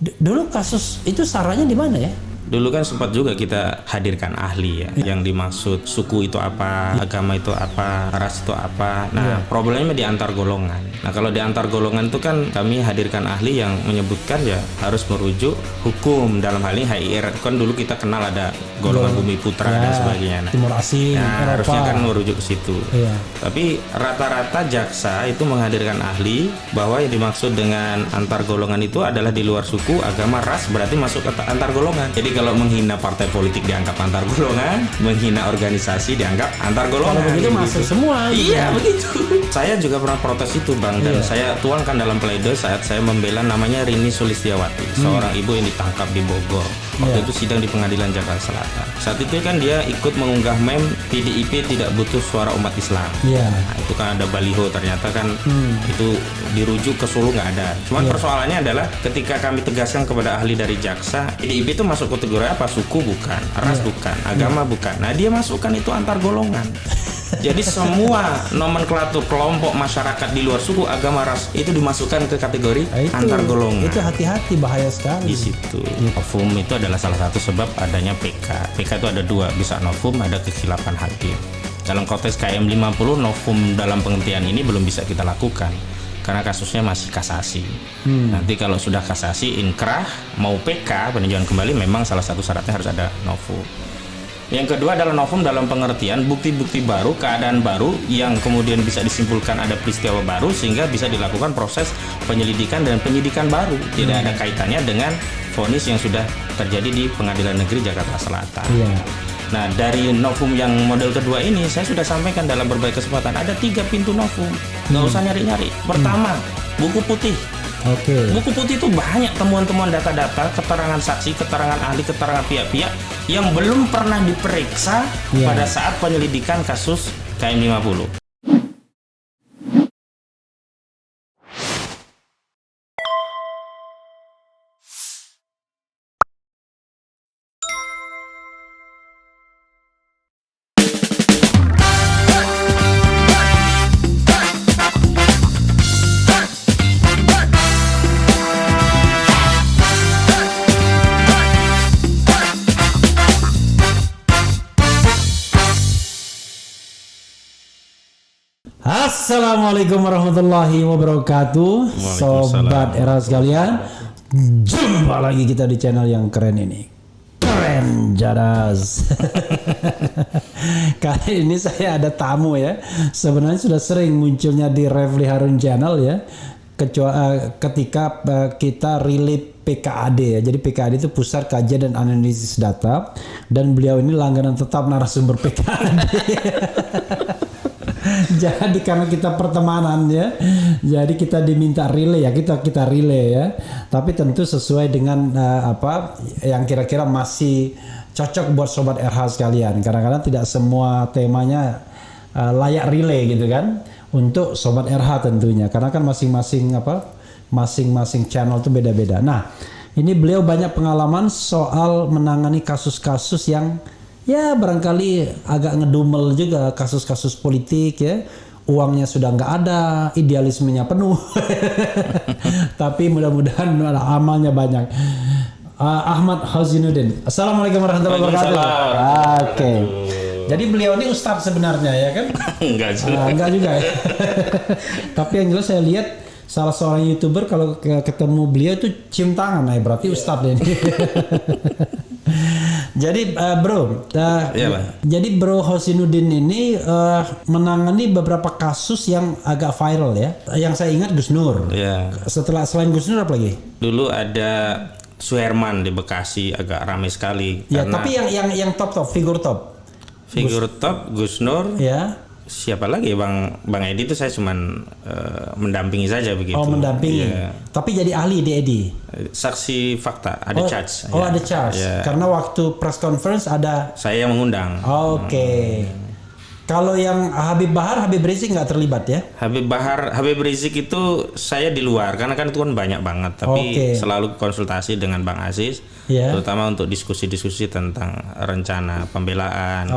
Dulu kasus itu saranya di mana ya? Dulu kan sempat juga kita hadirkan ahli ya, yang dimaksud suku itu apa, agama itu apa, ras itu apa. Nah, problemnya di antar golongan. Nah, kalau di antar golongan itu kan kami hadirkan ahli yang menyebutkan ya harus merujuk hukum, dalam hal ini HIR. Kan dulu kita kenal ada golongan Bumi Putra dan sebagainya. Nah, Timur Asing, nah, Eropa. harusnya kan merujuk ke situ. Tapi rata-rata jaksa itu menghadirkan ahli bahwa yang dimaksud dengan antar golongan itu adalah di luar suku, agama, ras, berarti masuk ke antar golongan. Jadi kalau menghina partai politik dianggap antar golongan, menghina organisasi dianggap antar golongan. Kalau begitu masuk semua. Iya, begitu. Saya juga pernah protes itu, Bang, dan saya tuangkan dalam pledoi saat saya membela namanya Rini Sulistiawati, seorang ibu yang ditangkap di Bogor. Waktu itu sidang di Pengadilan Jakarta Selatan. Saat itu kan dia ikut mengunggah meme PDIP tidak butuh suara umat Islam. Nah, itu kan ada baliho, ternyata kan itu dirujuk ke Solo nggak ada. Cuman persoalannya adalah ketika kami tegaskan kepada ahli dari jaksa, PDIP itu masuk kategori apa? Suku bukan, ras bukan, agama bukan. Nah, dia masukkan itu antar golongan. Jadi semua nomenklatur kelompok masyarakat di luar suku, agama, ras itu dimasukkan ke kategori antar golongan. Itu hati-hati, bahaya sekali. Di situ. Novum itu adalah salah satu sebab adanya PK. PK itu ada dua, bisa novum, ada kekhilapan hakim. Dalam konteks KM 50, novum dalam pengertian ini belum bisa kita lakukan karena kasusnya masih kasasi. Nanti kalau sudah kasasi, inkrah, mau PK, peninjauan kembali, memang salah satu syaratnya harus ada novum. Yang kedua adalah novum dalam pengertian bukti-bukti baru, keadaan baru yang kemudian bisa disimpulkan ada peristiwa baru sehingga bisa dilakukan proses penyelidikan dan penyidikan baru. Tidak ada kaitannya dengan vonis yang sudah terjadi di Pengadilan Negeri Jakarta Selatan. Nah, dari novum yang model kedua ini saya sudah sampaikan dalam berbagai kesempatan, ada 3 pintu novum, nggak usah nyari-nyari. Pertama, buku putih. Buku putih itu banyak temuan-temuan data-data, keterangan saksi, keterangan ahli, keterangan pihak-pihak yang belum pernah diperiksa pada saat penyelidikan kasus KM 50. Assalamualaikum warahmatullahi wabarakatuh, sobat era sekalian. Jumpa lagi kita di channel yang keren ini, Keren Jadas. Kali ini saya ada tamu ya. Sebenarnya sudah sering munculnya di Refli Harun Channel ya. Ketika kita rilis PKAD ya. Jadi PKAD itu Pusat Kajian dan Analisis Data, dan beliau ini langganan tetap narasumber PKAD. Jadi karena kita pertemanan ya, jadi kita diminta relay ya, kita relay ya. Tapi tentu sesuai dengan apa yang kira-kira masih cocok buat sobat RH sekalian. Kadang-kadang tidak semua temanya layak relay gitu kan, untuk sobat RH tentunya. Karena kan masing-masing channel itu beda-beda. Nah, ini beliau banyak pengalaman soal menangani kasus-kasus yang ya barangkali agak ngedumel juga, kasus-kasus politik ya. Uangnya sudah nggak ada, idealismenya penuh. Tapi mudah-mudahan amalnya banyak. Ahmad Hazinuddin. Assalamualaikum warahmatullahi wabarakatuh. Oke. Jadi beliau ini ustadz sebenarnya ya kan? Enggak juga ya. Tapi yang jelas saya lihat salah seorang YouTuber kalau ketemu beliau itu cium tangan, nah berarti ustadz ini. Jadi jadi Bro Hazinuddin ini menangani beberapa kasus yang agak viral ya. Yang saya ingat Gus Nur. Selain Gus Nur apa lagi? Dulu ada Suherman di Bekasi, agak ramai sekali. Ya, tapi yang top figur top. Top Gus Nur. Ya. Siapa lagi Bang Edi itu saya cuman mendampingi saja begitu. Oh, mendampingi. Ya. Tapi jadi ahli di Edi. Saksi fakta, ada charge. Ada charge. Ya. Karena waktu press conference ada saya yang mengundang. Oke. Kalau yang Habib Bahar, Habib Rizik nggak terlibat ya? Habib Rizik itu saya di luar karena kan itu kan banyak banget. Tapi selalu konsultasi dengan Bang Aziz, terutama untuk diskusi-diskusi tentang rencana pembelaan.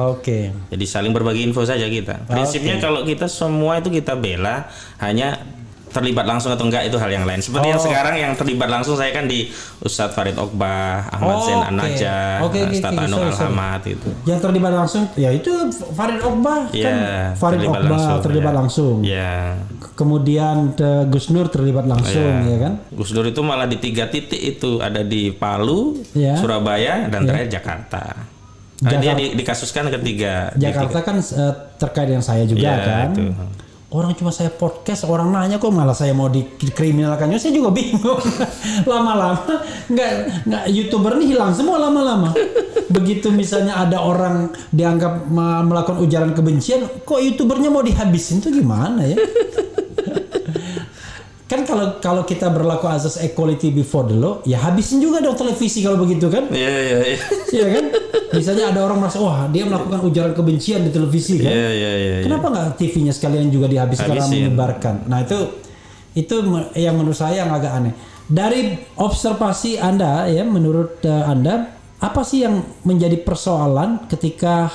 Jadi saling berbagi info saja kita. Prinsipnya kalau kita semua itu kita bela hanya terlibat langsung atau enggak itu hal yang lain. Seperti yang sekarang yang terlibat langsung saya kan di Ustadz Farid Oqbah, Ahmad Zain An-Najah, Ustadz Anung Al-Hamad itu. Yang terlibat langsung ya itu Farid Oqbah kan. Farid Oqbah terlibat langsung. Ya. Kemudian Gus Nur terlibat langsung ya kan. Gus Nur itu malah di 3 titik itu, ada di Palu, Surabaya dan terakhir Jakarta. Dia dikasuskan ketiga. Jakarta kan terkait dengan saya juga kan. Itu. Orang cuma saya podcast, orang nanya kok malah saya mau dikriminalkan. Saya juga bingung. Lama-lama nggak YouTuber nih hilang semua lama-lama. Begitu misalnya ada orang dianggap melakukan ujaran kebencian, kok YouTubernya mau dihabisin tuh gimana ya? Kan kalau kita berlaku asas equality before the law, ya habisin juga dong televisi kalau begitu kan? Iya. Iya kan? Misalnya ada orang merasa wah dia melakukan ujaran kebencian di televisi kan? Iya. Kenapa nggak TV-nya sekalian juga dihabiskan karena menyebarkan? Nah itu yang menurut saya yang agak aneh. Dari observasi Anda ya, menurut Anda apa sih yang menjadi persoalan ketika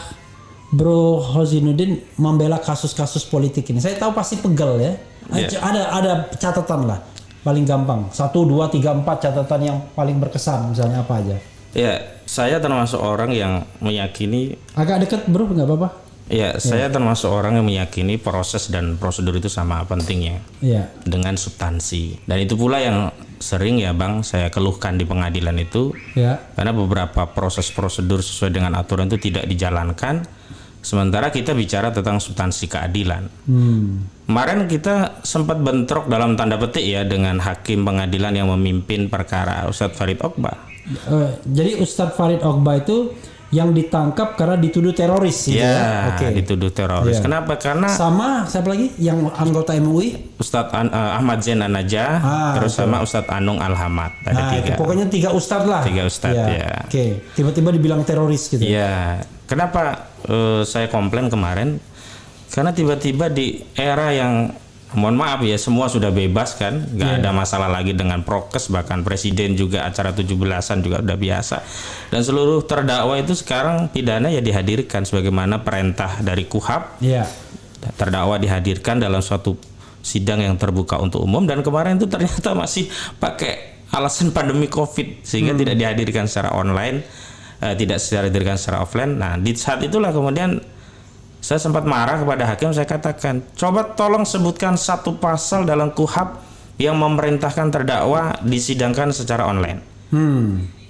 Bro Hozinuddin membela kasus-kasus politik ini? Saya tahu pasti pegel ya. Ada catatan lah paling gampang 1, 2, 3, 4 catatan yang paling berkesan misalnya apa aja? Ya, saya termasuk orang yang meyakini agak dekat bro, nggak apa-apa. Ya, saya termasuk orang yang meyakini proses dan prosedur itu sama pentingnya dengan substansi. Dan itu pula yang sering ya Bang saya keluhkan di pengadilan itu karena beberapa proses prosedur sesuai dengan aturan itu tidak dijalankan. Sementara kita bicara tentang substansi keadilan. Kemarin kita sempat bentrok dalam tanda petik ya dengan hakim pengadilan yang memimpin perkara Ustadz Farid Oqbah. Jadi Ustadz Farid Oqbah itu yang ditangkap karena dituduh teroris gitu ya? Dituduh teroris. Kenapa? Karena sama siapa lagi yang anggota MUI? Ustadz Ahmad Zain An-Najah, terus sama Ustadz Anung Al-Hamad. Ada 3. Pokoknya 3 ustadz lah. 3 ustadz ya. Tiba-tiba dibilang teroris gitu. Iya. Kenapa saya komplain kemarin? Karena tiba-tiba di era yang mohon maaf ya semua sudah bebas kan, nggak ada masalah lagi dengan prokes, bahkan presiden juga acara 17-an juga udah biasa, dan seluruh terdakwa itu sekarang pidana ya dihadirkan sebagaimana perintah dari KUHAP. Terdakwa dihadirkan dalam suatu sidang yang terbuka untuk umum, dan kemarin itu ternyata masih pakai alasan pandemi COVID sehingga tidak dihadirkan secara online, tidak dihadirkan secara offline. Nah di saat itulah kemudian saya sempat marah kepada hakim, saya katakan, coba tolong sebutkan satu pasal dalam KUHAP yang memerintahkan terdakwa disidangkan secara online.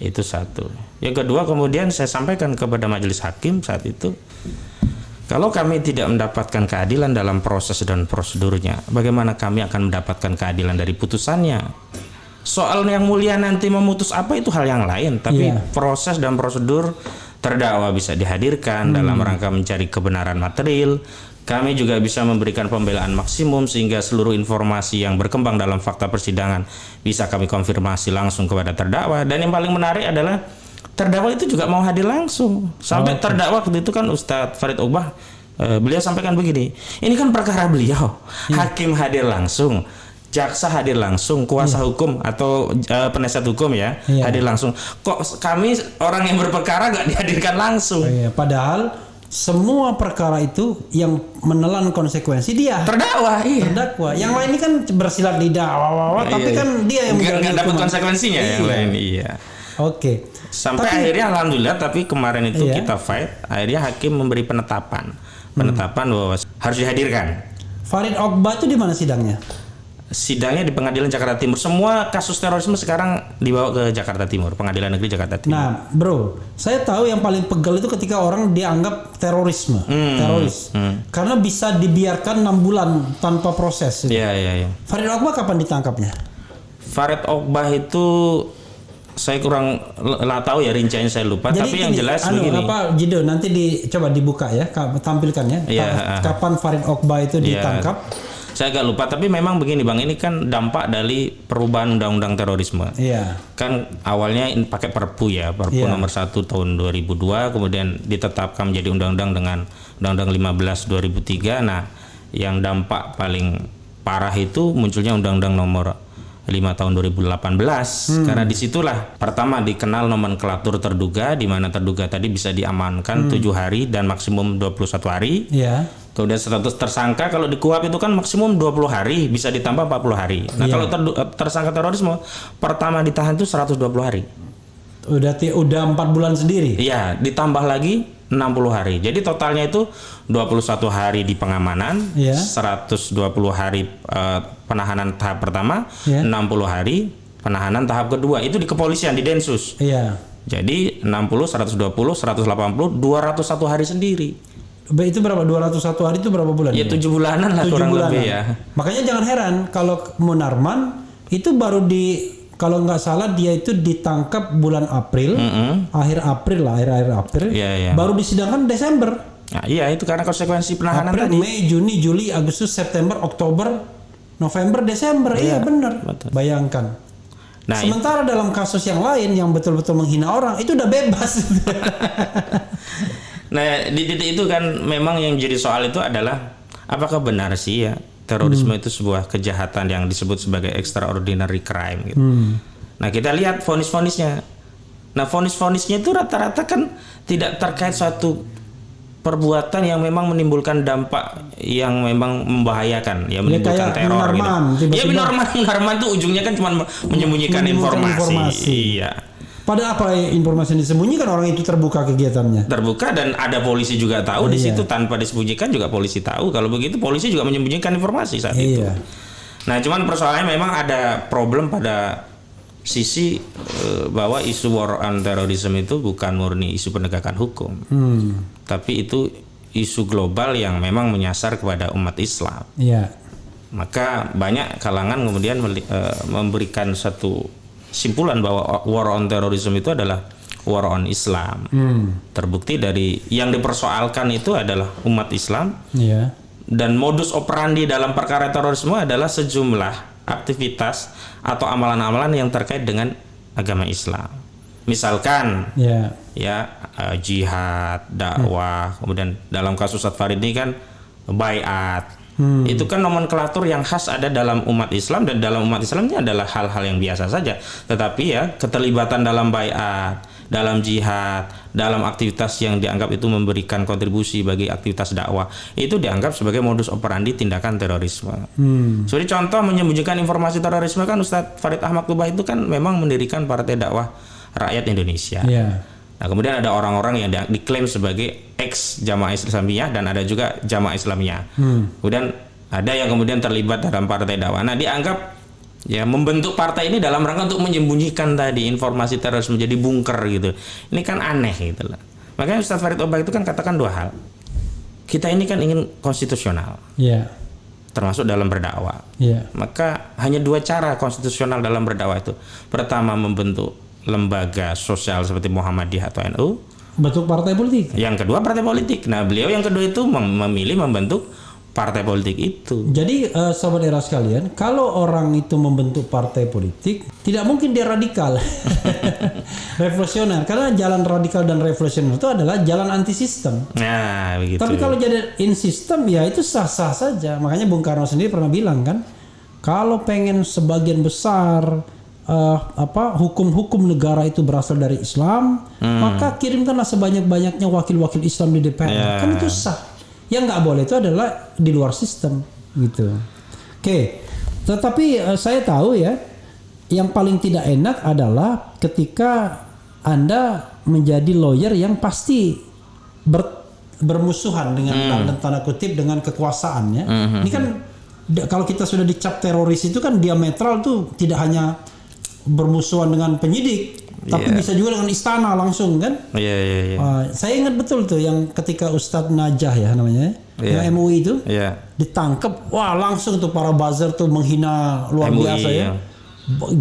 Itu satu. Yang kedua, kemudian saya sampaikan kepada majelis hakim saat itu, kalau kami tidak mendapatkan keadilan dalam proses dan prosedurnya, bagaimana kami akan mendapatkan keadilan dari putusannya? Soal yang mulia nanti memutus apa itu hal yang lain, tapi proses dan prosedur terdakwa bisa dihadirkan dalam rangka mencari kebenaran material. Kami juga bisa memberikan pembelaan maksimum sehingga seluruh informasi yang berkembang dalam fakta persidangan bisa kami konfirmasi langsung kepada terdakwa. Dan yang paling menarik adalah terdakwa itu juga mau hadir langsung. Sampai terdakwa waktu itu kan Ustadz Farid Oqbah, beliau sampaikan begini, ini kan perkara beliau, hakim hadir langsung, jaksa hadir langsung, kuasa hukum atau penasihat hukum hadir langsung. Kok kami orang yang berperkara gak dihadirkan langsung? Padahal semua perkara itu yang menelan konsekuensi dia terdakwa. Terdakwa. Yang lain ini kan bersilat lidah, tapi kan dia yang nggak dapat konsekuensinya yang lain. Sampai akhirnya alhamdulillah, tapi kemarin itu kita fight, akhirnya hakim memberi penetapan bahwa harus dihadirkan. Farid Oqbah itu di mana sidangnya? Sidangnya di Pengadilan Jakarta Timur. Semua kasus terorisme sekarang dibawa ke Jakarta Timur, Pengadilan Negeri Jakarta Timur. Nah, bro, saya tahu yang paling pegel itu ketika orang dianggap teroris. Karena bisa dibiarkan 6 bulan tanpa proses. Iya. Farid Oqbah kapan ditangkapnya? Farid Oqbah itu saya kurang tahu ya, rinciannya saya lupa. Jadi tapi yang jelas begini. Jido nanti coba dibuka ya, tampilkan ya. Kapan Farid Oqbah itu ditangkap? Saya agak lupa, tapi memang begini Bang, ini kan dampak dari perubahan undang-undang terorisme. Kan awalnya pakai Perpu nomor 1 tahun 2002, kemudian ditetapkan menjadi undang-undang dengan Undang-Undang 15 2003. Nah, yang dampak paling parah itu munculnya Undang-Undang nomor 5 tahun 2018, karena disitulah pertama dikenal nomenklatur terduga, di mana terduga tadi bisa diamankan 7 hari dan maksimum 21 hari. Kemudian status tersangka kalau di KUHP itu kan maksimum 20 hari, bisa ditambah 40 hari. Nah, Iya. kalau tersangka terorisme pertama ditahan itu 120 hari. Udah 4 bulan sendiri. Iya, ditambah lagi 60 hari. Jadi totalnya itu 21 hari di pengamanan, Iya. 120 hari penahanan tahap pertama, Iya. 60 hari penahanan tahap kedua. Itu di kepolisian, di Densus. Iya. Jadi 60, 120, 180, 201 hari sendiri. Itu berapa? 201 hari itu berapa bulan? Ya 7 bulanan lah 7 kurang bulanan. lebih ya. Makanya jangan heran kalau Munarman itu baru kalau nggak salah dia itu ditangkap bulan April, akhir April. Iya, iya. Baru disidangkan Desember. Nah, iya itu karena konsekuensi penahanan April, tadi. Mei, Juni, Juli, Agustus, September, Oktober, November, Desember. Iya benar. betul. Bayangkan. Nah, Sementara dalam kasus yang lain yang betul-betul menghina orang itu udah bebas. Nah, di titik itu kan memang yang jadi soal itu adalah apakah benar sih ya terorisme itu sebuah kejahatan yang disebut sebagai extraordinary crime gitu. Nah, kita lihat vonis-vonisnya. Nah, vonis-vonisnya itu rata-rata kan tidak terkait suatu perbuatan yang memang menimbulkan dampak yang memang membahayakan, ya menimbulkan kayak teror Munarman, gitu. Ya tiba-tiba- Munarman itu ujungnya kan cuma menyembunyikan informasi. Iya. Pada apa informasi yang disembunyikan orang itu terbuka kegiatannya. Terbuka dan ada polisi juga tahu di situ, tanpa disembunyikan juga polisi tahu. Kalau begitu polisi juga menyembunyikan informasi saat itu. Iya. Nah, cuman persoalannya memang ada problem pada sisi bahwa isu war on terrorism itu bukan murni isu penegakan hukum, tapi itu isu global yang memang menyasar kepada umat Islam. Iya. Maka banyak kalangan kemudian memberikan satu simpulan bahwa war on terrorism itu adalah war on Islam. Terbukti dari yang dipersoalkan itu adalah umat Islam. Iya. Dan modus operandi dalam perkara terorisme adalah sejumlah aktivitas atau amalan-amalan yang terkait dengan agama Islam. Misalkan Iya. jihad, dakwah, kemudian dalam kasus Farid ini kan baiat. Itu kan nomenklatur yang khas ada dalam umat Islam, dan dalam umat Islam ini adalah hal-hal yang biasa saja. Tetapi ya keterlibatan dalam baiat, dalam jihad, dalam aktivitas yang dianggap itu memberikan kontribusi bagi aktivitas dakwah, itu dianggap sebagai modus operandi tindakan terorisme. Jadi contoh menyembunyikan informasi terorisme kan Ustadz Farid Ahmad Qubah itu kan memang mendirikan Partai Dakwah Rakyat Indonesia. Iya. Nah, kemudian ada orang-orang yang diklaim sebagai ex Jamaah Islamiyah dan ada juga Jamaah Islamiyah. Kemudian ada yang kemudian terlibat dalam partai dakwah. Nah, dianggap ya membentuk partai ini dalam rangka untuk menyembunyikan tadi informasi terorisme, jadi bunker gitu. Ini kan aneh gitu lah. Makanya Ustadz Farid Qubah itu kan katakan dua hal. Kita ini kan ingin konstitusional, Iya. termasuk dalam berdakwah. Iya. Maka hanya dua cara konstitusional dalam berdakwah itu. Pertama, membentuk lembaga sosial seperti Muhammadiyah atau NU. Bentuk partai politik. Yang kedua, partai politik. Nah, beliau yang kedua itu memilih membentuk partai politik itu. Jadi sobat era sekalian, kalau orang itu membentuk partai politik, tidak mungkin dia radikal, revolusioner. Karena jalan radikal dan revolusioner itu adalah jalan anti sistem. Nah, begitu. Tapi kalau jadi in sistem, ya itu sah-sah saja. Makanya Bung Karno sendiri pernah bilang kan, kalau pengen sebagian besar hukum-hukum negara itu berasal dari Islam, maka kirimkanlah sebanyak-banyaknya wakil-wakil Islam di DPR. Kan itu sah. Yang nggak boleh itu adalah di luar sistem, gitu. Oke. Tetapi saya tahu ya, yang paling tidak enak adalah ketika Anda menjadi lawyer yang pasti bermusuhan dengan tanda kutip dengan kekuasaannya. Ini kan kalau kita sudah dicap teroris itu kan diametral tuh, tidak hanya bermusuhan dengan penyidik, tapi bisa juga dengan istana langsung kan. Saya ingat betul tuh yang ketika Ustadz Najah ya namanya, yang MUI itu ditangkap, wah langsung tuh para buzzer tuh menghina luar MUI, biasa ya.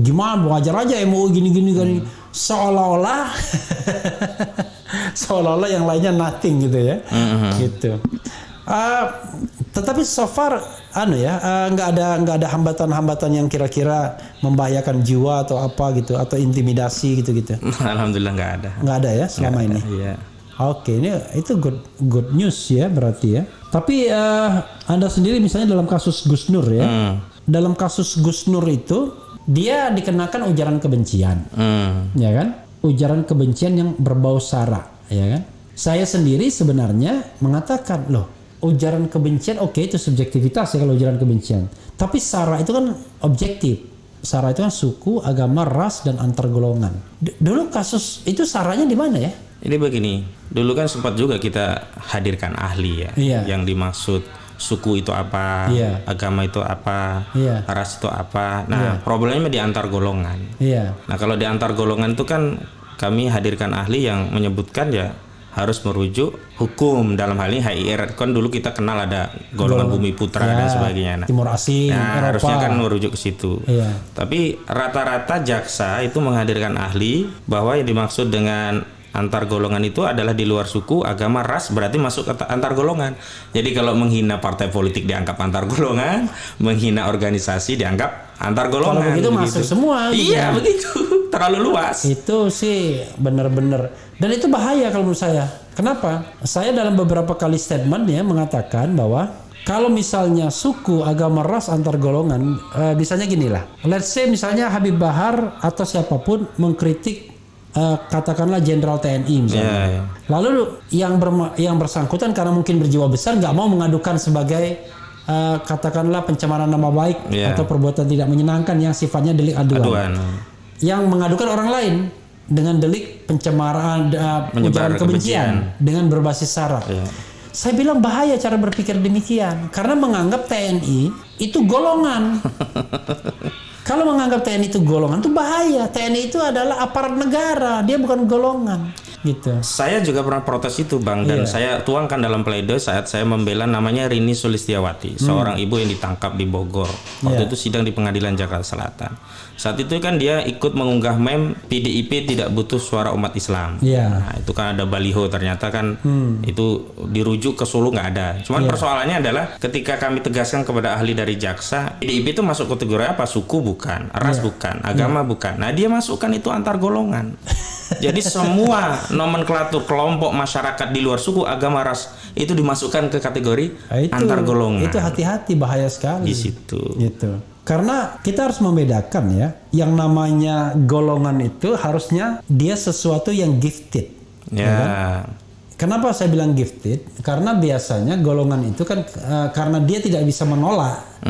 Gimana wajar aja MUI gini-gini kan, seolah-olah seolah-olah yang lainnya nothing gitu ya. Gitu. Tetapi so far nggak ada hambatan-hambatan yang kira-kira membahayakan jiwa atau apa gitu, atau intimidasi gitu. Alhamdulillah nggak ada ya selama ini. Oke, itu good news ya berarti ya. Tapi Anda sendiri misalnya dalam kasus Gus Nur ya, dalam kasus Gus Nur itu dia dikenakan ujaran kebencian, ya kan? Ujaran kebencian yang berbau sara, ya kan? Saya sendiri sebenarnya mengatakan loh, ujaran kebencian oke, itu subjektivitas ya kalau ujaran kebencian. Tapi sara itu kan objektif. Sara itu kan suku, agama, ras, dan antar golongan. Dulu kasus itu saranya di mana ya? Ini begini, dulu kan sempat juga kita hadirkan ahli ya, Iya. yang dimaksud suku itu apa, Iya. agama itu apa, Iya. ras itu apa. Nah, problemnya di antar golongan. Iya. Nah, kalau di antar golongan itu kan kami hadirkan ahli yang menyebutkan ya harus merujuk hukum, dalam hal ini HIR. Kan dulu kita kenal ada golongan bumi putra dan sebagainya. Nah, Timur Asing, Eropa. harusnya kan merujuk ke situ. Iya. Tapi rata-rata jaksa itu menghadirkan ahli bahwa yang dimaksud dengan antar golongan itu adalah di luar suku, agama, ras, berarti masuk ke antar golongan. Jadi kalau menghina partai politik dianggap antar golongan, menghina organisasi dianggap antar golongan. Kalau begitu masuk semua. Iya, gitu. begitu. Terlalu luas. Itu sih benar-benar, dan itu bahaya kalau menurut saya. Kenapa? Saya dalam beberapa kali statement ya mengatakan bahwa kalau misalnya suku, agama, ras, antar golongan, misalnya gini lah. Let's say misalnya Habib Bahar atau siapapun mengkritik katakanlah Jenderal TNI misalnya. Ya. Lalu yang bersangkutan karena mungkin berjiwa besar nggak mau mengadukan sebagai katakanlah pencemaran nama baik atau perbuatan tidak menyenangkan yang sifatnya delik aduan. Yang mengadukan orang lain dengan delik pencemaran, ujaran kebencian dengan berbasis sara. Ya. Saya bilang bahaya cara berpikir demikian karena menganggap TNI itu golongan. Kalau menganggap TNI itu golongan itu bahaya. TNI itu adalah aparat negara, dia bukan golongan. Gitu. Saya juga pernah protes itu, Bang, dan saya tuangkan dalam pledoi saat saya membela namanya Rini Sulistiawati, seorang ibu yang ditangkap di Bogor. Waktu itu sidang di Pengadilan Jakarta Selatan. Saat itu kan dia ikut mengunggah meme PDIP tidak butuh suara umat Islam. Nah, itu kan ada baliho, ternyata kan itu dirujuk ke Solo nggak ada. Cuman persoalannya adalah ketika kami tegaskan kepada ahli dari jaksa, PDIP itu masuk kategori apa? Suku bukan, ras bukan, agama bukan. Nah, dia masukkan itu antar golongan. Jadi semua nomenklatur kelompok masyarakat di luar suku, agama, ras itu dimasukkan ke kategori antar golongan. Itu hati-hati, bahaya sekali. Di situ. Gitu. Karena kita harus membedakan ya, yang namanya golongan itu harusnya dia sesuatu yang gifted. Ya. Kan? Kenapa saya bilang gifted? Karena biasanya golongan itu kan karena dia tidak bisa menolak,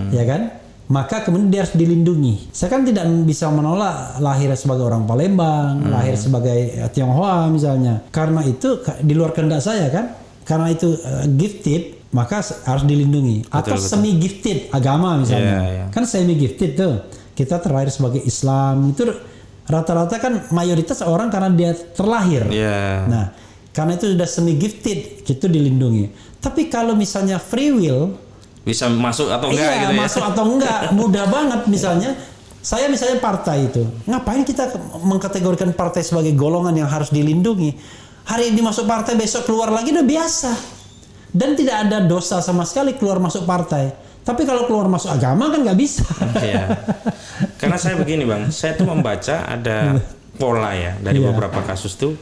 ya kan? Maka kemudian dia harus dilindungi. Saya kan tidak bisa menolak lahir sebagai orang Palembang, lahir sebagai Tionghoa misalnya. Karena itu di luar kehendak saya kan. Karena itu gifted, maka harus dilindungi. Atau semi gifted agama misalnya. Kan semi gifted tuh. Kita terlahir sebagai Islam itu rata-rata kan mayoritas orang karena dia terlahir. Nah, karena itu sudah semi gifted, itu dilindungi. Tapi kalau misalnya free will, bisa masuk atau enggak gitu ya. Masuk atau enggak mudah banget. Misalnya saya partai itu, ngapain kita mengkategorikan partai sebagai golongan yang harus dilindungi? Hari ini masuk partai, besok keluar lagi udah biasa. Dan tidak ada dosa sama sekali keluar masuk partai. Tapi kalau keluar masuk agama kan nggak bisa. Karena saya begini, Bang, saya tuh membaca ada pola ya dari beberapa kasus tuh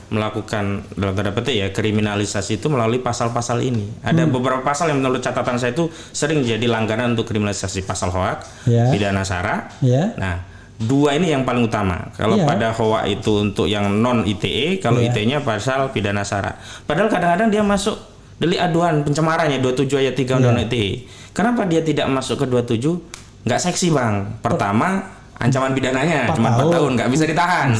melakukan dalam tanda petik ya kriminalisasi itu melalui pasal-pasal ini. Ada beberapa pasal yang menurut catatan saya itu sering jadi langganan untuk kriminalisasi, pasal hoak, pidana sara. Nah, dua ini yang paling utama. Kalau pada hoak itu untuk yang non ITE, kalau ITE-nya pasal pidana sara. Padahal kadang-kadang dia masuk delik aduan pencemarannya 27 ayat 3 Undang-Undang ITE. Kenapa dia tidak masuk ke 27? Nggak seksi, Bang. Pertama, ancaman pidananya cuma 4 tahun, nggak bisa ditahan.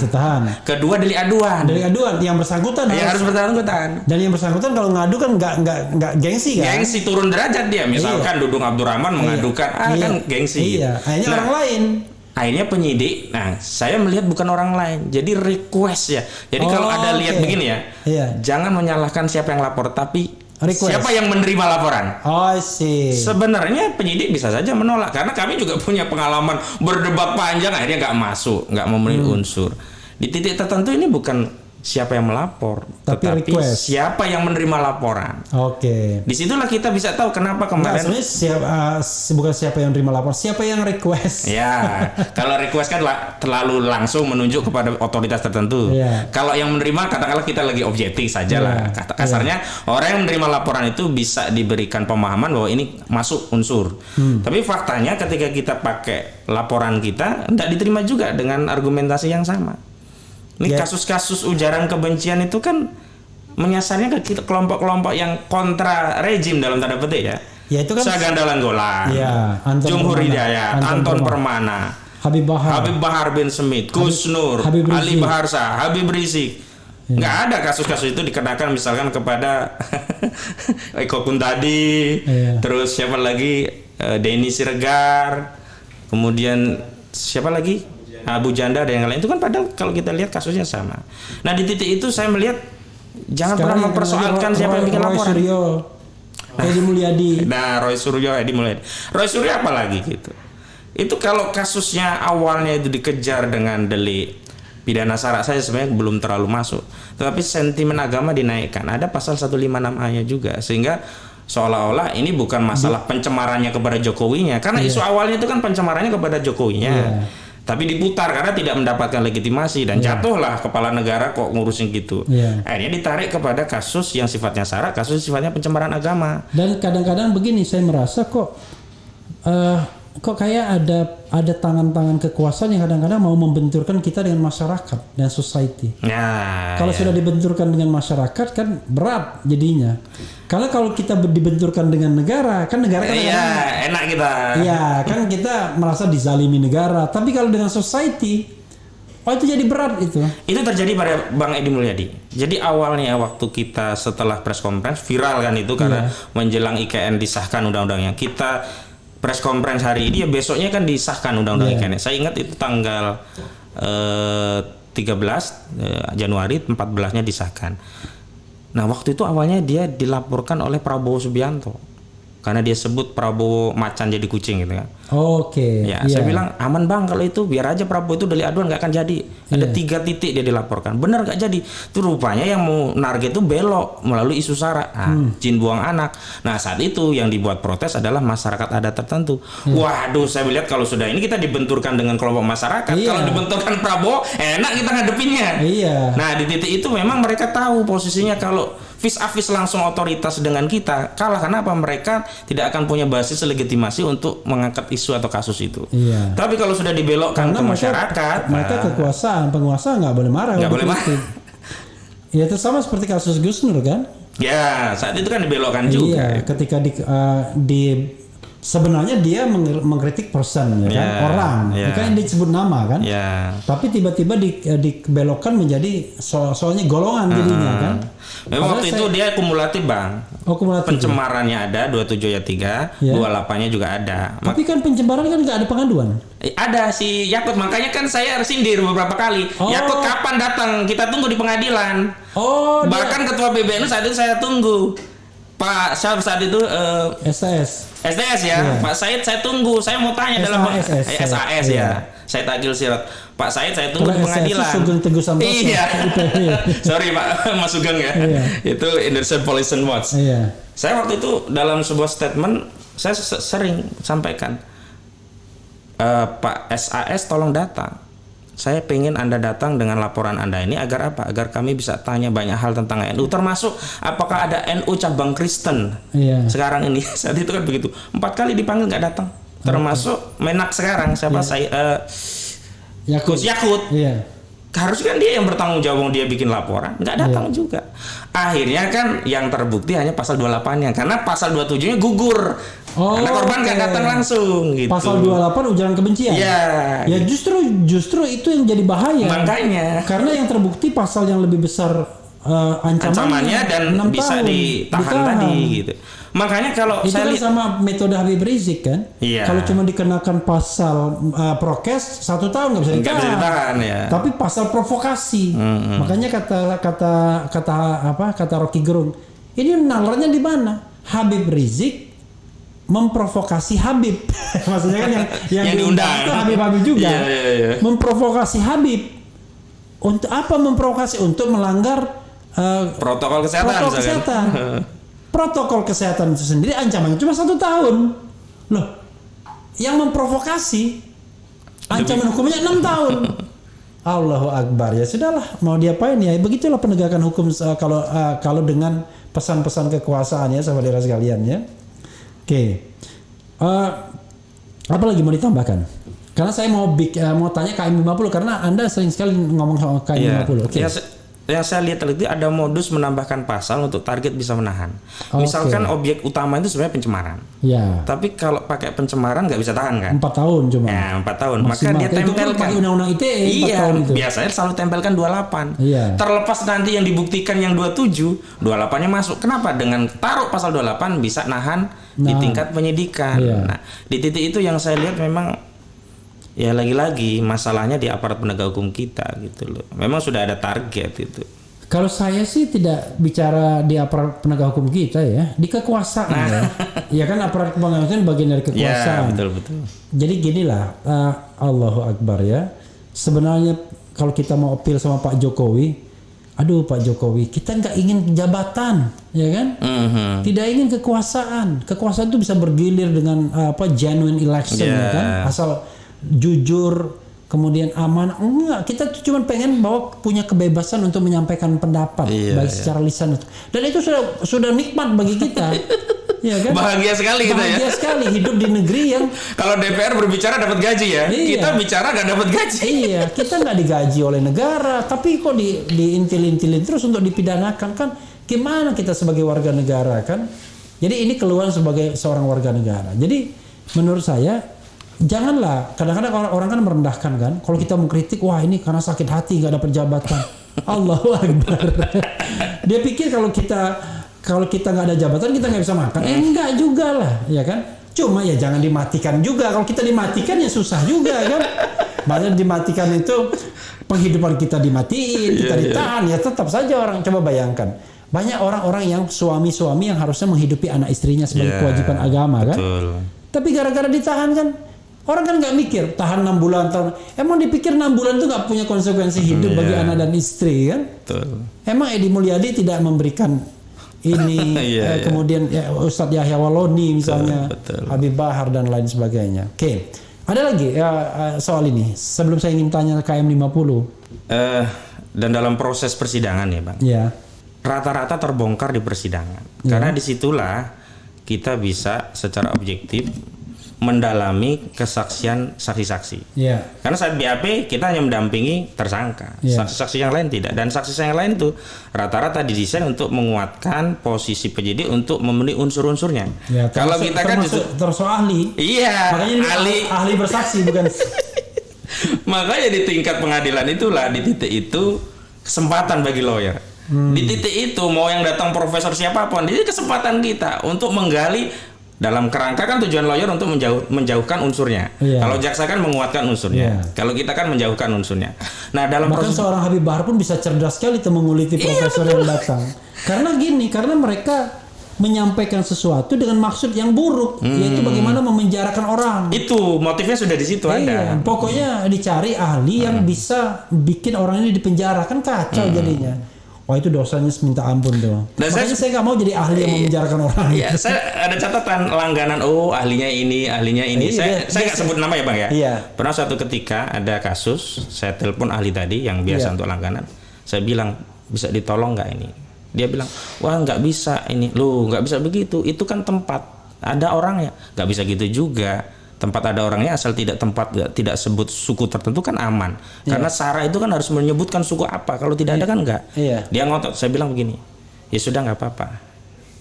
Kedua, delik aduan. Delik aduan yang bersangkutan harus bersangkutan. Dan yang bersangkutan kalau ngadu kan nggak gengsi kan? Gengsi, turun derajat dia. Misalkan Dudung Abdurrahman mengadukan, kan gengsi. Akhirnya orang lain. Akhirnya penyidik. Nah, saya melihat bukan orang lain. Jadi request ya. Jadi kalau ada lihat begini ya, jangan menyalahkan siapa yang lapor, tapi siapa yang menerima laporan. Sebenarnya penyidik bisa saja menolak karena kami juga punya pengalaman berdebat panjang akhirnya nggak masuk, nggak memenuhi unsur. Di titik tertentu ini bukan siapa yang melapor, tetapi siapa yang menerima laporan. Disitulah kita bisa tahu kenapa kemarin. Bukan siapa yang menerima laporan, siapa yang request. Ya, kalau request kan terlalu langsung menunjuk kepada otoritas tertentu. Kalau yang menerima, katakanlah kita lagi objektif saja lah. Kasarnya orang yang menerima laporan itu bisa diberikan pemahaman bahwa ini masuk unsur. Tapi faktanya ketika kita pakai laporan kita, tidak diterima juga dengan argumentasi yang sama. Ini kasus-kasus ujaran kebencian itu kan menyasarnya ke kelompok-kelompok yang kontra rezim dalam tanda petik ya. Ya itu kan Saganda Nainggolan, ya, Jumhur Hidayat, Anton Permana, Habib Bahar bin Smith, Gus Nur, Ali Baharsa, Habib Rizik. Nggak ada kasus-kasus itu dikenakan misalkan kepada Eko Kuntadi, terus siapa lagi, Denny Siregar, kemudian siapa lagi, Abu Janda dan yang lain. Itu kan padahal kalau kita lihat kasusnya sama. Nah di titik itu saya melihat jangan pernah mempersoalkan siapa yang bikin laporan. Edi Mulyadi. Nah, Roy Suryo, Edi Mulyadi. Roy Suryo apa lagi gitu. Itu kalau kasusnya awalnya itu dikejar dengan delik pidana syarat, saya sebenarnya belum terlalu masuk. Tetapi sentimen agama dinaikkan. Ada pasal 156A-nya juga, sehingga seolah-olah ini bukan masalah pencemarannya kepada Jokowinya, karena isu awalnya itu kan pencemarannya kepada Jokowinya. Tapi diputar karena tidak mendapatkan legitimasi dan jatuhlah kepala negara kok ngurusin gitu. Akhirnya ditarik kepada kasus yang sifatnya syarat, kasus sifatnya pencemaran agama. Dan kadang-kadang begini, saya merasa kok kayak ada tangan-tangan kekuasaan yang kadang-kadang mau membenturkan kita dengan masyarakat dan society. Kalau sudah dibenturkan dengan masyarakat kan berat jadinya. Karena kalau kita dibenturkan dengan negara kan enak kita. Iya, kan kita merasa dizalimi negara. Tapi kalau dengan society, itu jadi berat itu. Itu terjadi pada Bang Edi Mulyadi. Jadi awalnya waktu kita setelah press conference viral kan itu karena menjelang IKN disahkan undang-undangnya. Kita press conference hari ini ya besoknya kan disahkan undang-undang IKN. Saya ingat itu tanggal 13 Januari 14-nya disahkan. Nah waktu itu awalnya dia dilaporkan oleh Prabowo Subianto karena dia sebut Prabowo macan jadi kucing gitu kan. Saya bilang aman bang kalau itu, biar aja Prabowo itu delik aduan nggak akan jadi. Ada 3 titik dia dilaporkan, benar nggak jadi. Itu rupanya yang mau narget itu belok melalui isu sara, jin buang anak. Nah saat itu yang dibuat protes adalah masyarakat adat tertentu. Waduh, saya melihat kalau sudah ini kita dibenturkan dengan kelompok masyarakat, kalau dibenturkan Prabowo enak kita ngadepinnya. Nah di titik itu memang mereka tahu posisinya kalau vis-a-vis langsung otoritas dengan kita kalah. Kenapa? Mereka tidak akan punya basis legitimasi untuk mengangkat isu atau kasus itu. Tapi kalau sudah dibelokkan ke masyarakat, mereka penguasa nggak boleh marah. Nggak boleh marah. Ya itu sama seperti kasus Gus Nur kan? Ya saat itu kan dibelokkan juga. Ketika sebenarnya dia mengkritik person orang, kan disebut nama kan. Tapi tiba-tiba dibelokkan menjadi soalnya golongan jadinya kan. Memang waktu itu dia kumulatif bang. Pencemarannya ada 27 ayat 3, 28-nya juga ada. Tapi kan pencemaran kan nggak ada pengaduan. Ada si Yakut, makanya kan saya sindir beberapa kali. Yakut kapan datang? Kita tunggu di pengadilan. Bahkan ketua PBNU saat itu saya tunggu. Pak Syaf saat itu SDS ya. Pak Said saya tunggu, saya mau tanya dalam SAS ya. Saya Agil Sirat. Pak Said saya tunggu di pengadilan. Sugeng Teguh Santoso. Sorry Pak Mas Sugeng ya. Itu Indonesian Police Watch. Saya waktu itu dalam sebuah statement saya sering sampaikan, Pak SAS tolong datang. Saya pengen Anda datang dengan laporan Anda ini agar apa? Agar kami bisa tanya banyak hal tentang NU, termasuk apakah ada NU cabang Kristen sekarang ini. Saat itu kan begitu. 4 kali dipanggil nggak datang. Termasuk Menak sekarang siapa Gus Yakut. Harusnya kan dia yang bertanggung jawab, dia bikin laporan, nggak datang juga. Akhirnya kan yang terbukti hanya pasal 28-nya, karena pasal 27-nya gugur. Karena korban nggak datang langsung gitu. Pasal 28 ujaran kebencian. Ya justru itu yang jadi bahaya. Makanya. Karena yang terbukti pasal yang lebih besar ancamannya dan bisa ditahan tadi gitu. Makanya kalau itu saya kan sama metode Habib Rizik kan. Kalau cuma dikenakan pasal prokes 1 tahun nggak bisa ditahan. Tapi pasal provokasi. Makanya kata Rocky Gerung, ini nalarnya di mana? Habib Rizik memprovokasi Habib. Maksudnya kan yang diundang itu Habib juga. Memprovokasi Habib. Untuk apa memprovokasi? Untuk melanggar protokol kesehatan. Protokol kesehatan itu sendiri ancamannya cuma 1 tahun. Loh, yang memprovokasi ancaman hukumnya 6 tahun. Allahu Akbar. Ya sudahlah, mau diapain ya? Begitulah penegakan hukum kalau dengan pesan-pesan kekuasaan ya, saudara sekalian ya. Oke. Apa lagi mau ditambahkan? Karena saya mau tanya KM 50 karena Anda sering sekali ngomong soal KM 50. yang saya lihat itu ada modus menambahkan pasal untuk target bisa menahan. Misalkan objek utama itu sebenarnya pencemaran. Ya. Tapi kalau pakai pencemaran nggak bisa tahan kan? 4 tahun cuma. Ya, 4 tahun. Maksimal. Maka dia tempelkan. Itu pakai undang-undang ITE 4 iya, tahun itu. Biasanya selalu tempelkan 28. Iya. Terlepas nanti yang dibuktikan yang 27, 28-nya masuk. Kenapa? Dengan taruh pasal 28 bisa nahan di tingkat penyidikan. Iya. Nah, di titik itu yang saya lihat memang ya lagi-lagi masalahnya di aparat penegak hukum kita gitu loh. Memang sudah ada target itu. Kalau saya sih tidak bicara di aparat penegak hukum kita ya, di kekuasaan ya. Ya kan aparat penegak hukum bagian dari kekuasaan. Ya, betul. Jadi ginilah, Allahu Akbar ya. Sebenarnya kalau kita mau appeal sama Pak Jokowi, aduh Pak Jokowi, kita nggak ingin jabatan, ya kan? Tidak ingin kekuasaan. Kekuasaan itu bisa bergilir dengan genuine election, ya kan? Asal jujur, kemudian aman. Enggak, kita tuh cuma pengen bahwa punya kebebasan untuk menyampaikan pendapat, baik secara lisan. Dan itu sudah nikmat bagi kita. Ya kan? Bahagia sekali kita ya. Bahagia sekali hidup di negeri yang kalau DPR berbicara dapat gaji ya. Iya. Kita bicara nggak dapat gaji. Iya, kita nggak digaji oleh negara, tapi kok diintil-intilin terus untuk dipidanakan kan? Gimana kita sebagai warga negara kan? Jadi ini keluhan sebagai seorang warga negara. Jadi menurut saya janganlah, kadang-kadang orang kan merendahkan kan. Kalau kita mengkritik, wah ini karena sakit hati nggak dapat jabatan. Allahu Akbar. Dia pikir kalau kita nggak ada jabatan kita nggak bisa makan. Enggak juga lah, ya kan? Cuma ya jangan dimatikan juga. Kalau kita dimatikan ya susah juga kan. Banyak dimatikan itu penghidupan kita dimatiin, kita ditahan ya tetap saja orang. Coba bayangkan. Banyak orang-orang yang suami-suami yang harusnya menghidupi anak istrinya sebagai kewajiban agama kan. Tapi gara-gara ditahan kan. Orang kan nggak mikir tahan 6 bulan emang dipikir 6 bulan itu nggak punya konsekuensi hidup bagi anak dan istri kan? Betul. Emang Edi Mulyadi tidak memberikan ini kemudian ya, Ustadz Yahya Waloni misalnya, Habib Bahar dan lain sebagainya. Oke. Ada lagi soal ini sebelum saya ingin tanya KM 50. Dan dalam proses persidangan ya Bang. Ya. Rata-rata terbongkar di persidangan. Karena disitulah kita bisa secara objektif mendalami kesaksian saksi-saksi. Karena saat BAP kita hanya mendampingi tersangka, saksi-saksi yang lain tidak. Dan saksi-saksi yang lain itu rata-rata didesain untuk menguatkan posisi penyidik untuk memenuhi unsur-unsurnya. Kalau kita kan termasuk ahli. Iya. Makanya ahli bersaksi bukan. Makanya di tingkat pengadilan itulah di titik itu kesempatan bagi lawyer. Di titik itu mau yang datang profesor siapapun, ini kesempatan kita untuk menggali. Dalam kerangka kan tujuan lawyer untuk menjauhkan unsurnya. Kalau jaksa kan menguatkan unsurnya. Kalau kita kan menjauhkan unsurnya. Nah, dalam bahkan seorang Habib Bahar pun bisa cerdas sekali menguliti profesor yang datang. Karena mereka menyampaikan sesuatu dengan maksud yang buruk, yaitu bagaimana memenjarakan orang. Itu motifnya sudah di situ ada. Pokoknya dicari ahli yang bisa bikin orang ini dipenjara, kan kacau jadinya. Wah itu dosanya seminta ampun tuh. Makanya saya nggak mau jadi ahli yang memenjarakan orang. Iya, saya ada catatan langganan. Oh ahlinya ini. Saya nggak sebut nama ya Bang ya. Pernah suatu ketika ada kasus, saya telepon ahli tadi yang biasa untuk langganan. Saya bilang bisa ditolong nggak ini? Dia bilang wah nggak bisa ini. Lu nggak bisa begitu. Itu kan tempat ada orangnya. Nggak bisa gitu juga. Tempat ada orangnya asal tidak tidak sebut suku tertentu kan aman. Karena SARA itu kan harus menyebutkan suku apa. Kalau tidak ada kan enggak. Dia ngotot. Saya bilang begini, ya sudah nggak apa-apa.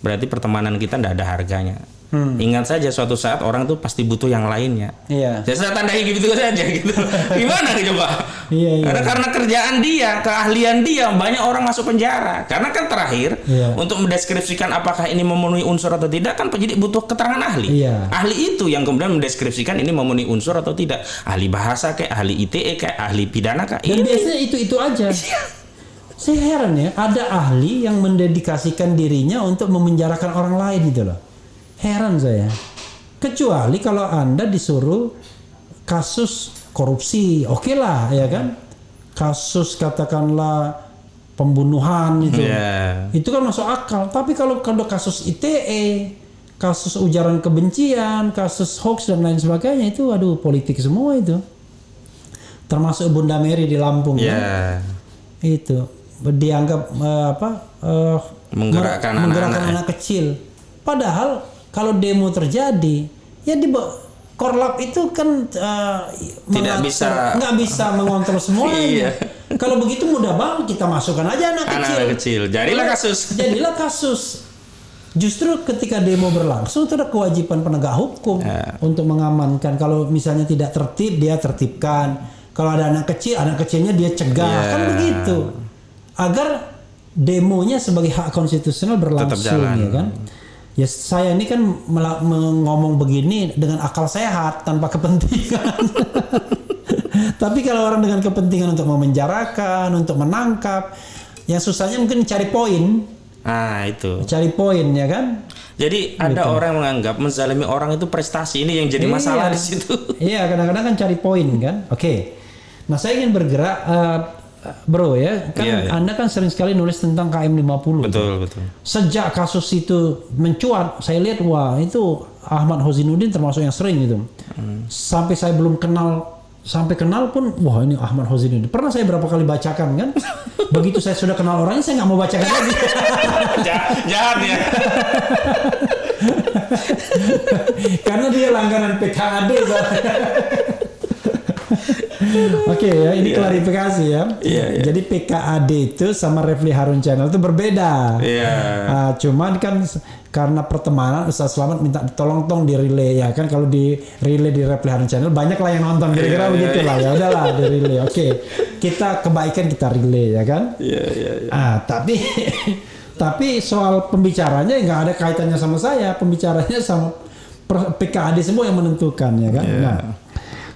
Berarti pertemanan kita tidak ada harganya. Ingat saja suatu saat orang tuh pasti butuh yang lainnya. Jadi saya tandai gitu saja gitu. Gimana coba? Karena kerjaan dia, keahlian dia, banyak orang masuk penjara. Karena kan terakhir untuk mendeskripsikan apakah ini memenuhi unsur atau tidak kan penyidik butuh keterangan ahli. Ahli itu yang kemudian mendeskripsikan ini memenuhi unsur atau tidak. Ahli bahasa kayak ahli ITE kayak ahli pidana kayak. Dan biasanya itu aja. Saya heran ya, ada ahli yang mendedikasikan dirinya untuk memenjarakan orang lain gitu loh. Heran saya. Kecuali kalau Anda disuruh kasus korupsi, oke lah, ya kan? Kasus katakanlah pembunuhan itu. Itu kan masuk akal. Tapi kalau kasus ITE, kasus ujaran kebencian, kasus hoax dan lain sebagainya itu aduh politik semua itu. Termasuk Bunda Mary di Lampung kan? Itu dianggap menggerakkan anak kecil. Padahal kalau demo terjadi, ya di Korlap itu kan nggak bisa mengontrol semuanya. Kalau begitu mudah banget kita masukkan aja anak kecil. Jadilah kasus. Justru ketika demo berlangsung itu ada kewajiban penegak hukum untuk mengamankan. Kalau misalnya tidak tertib, dia tertibkan. Kalau ada anak kecilnya dia cegah, kan begitu. Agar demonya sebagai hak konstitusional berlangsung, ya kan? Ya saya ini kan ngomong begini dengan akal sehat tanpa kepentingan. Tapi kalau orang dengan kepentingan untuk memenjarakan, untuk menangkap, yang susahnya mungkin cari poin. Itu. Cari poin, ya kan? Jadi ada orang menganggap menzalimi orang itu prestasi, ini yang jadi masalah di situ. Iya, kadang-kadang kan cari poin kan. Oke. Nah, saya ingin bergerak bro ya. Kan Anda kan sering sekali nulis tentang KM50. Betul. Sejak kasus itu mencuat, saya lihat wah itu Ahmad Hozinuddin termasuk yang sering itu. Sampai saya belum kenal pun, wah ini Ahmad Hozinuddin. Pernah saya berapa kali bacakan kan? Begitu saya sudah kenal orangnya, saya nggak mau bacakan lagi. Jahat ya. Karena dia langganan PKAD. Oke ya, ini klarifikasi ya. Jadi PKAD itu sama Refli Harun Channel itu berbeda. Cuman kan karena pertemanan Ustaz Slamet minta tolong di relay ya kan, kalau di relay di Refli Harun Channel banyak lah yang nonton kira-kira begitulah ya udahlah di relay. Oke. Kita kebaikan kita relay ya kan. Tapi soal pembicaranya nggak ada kaitannya sama saya, pembicaranya sama PKAD semua yang menentukan ya kan. Nah,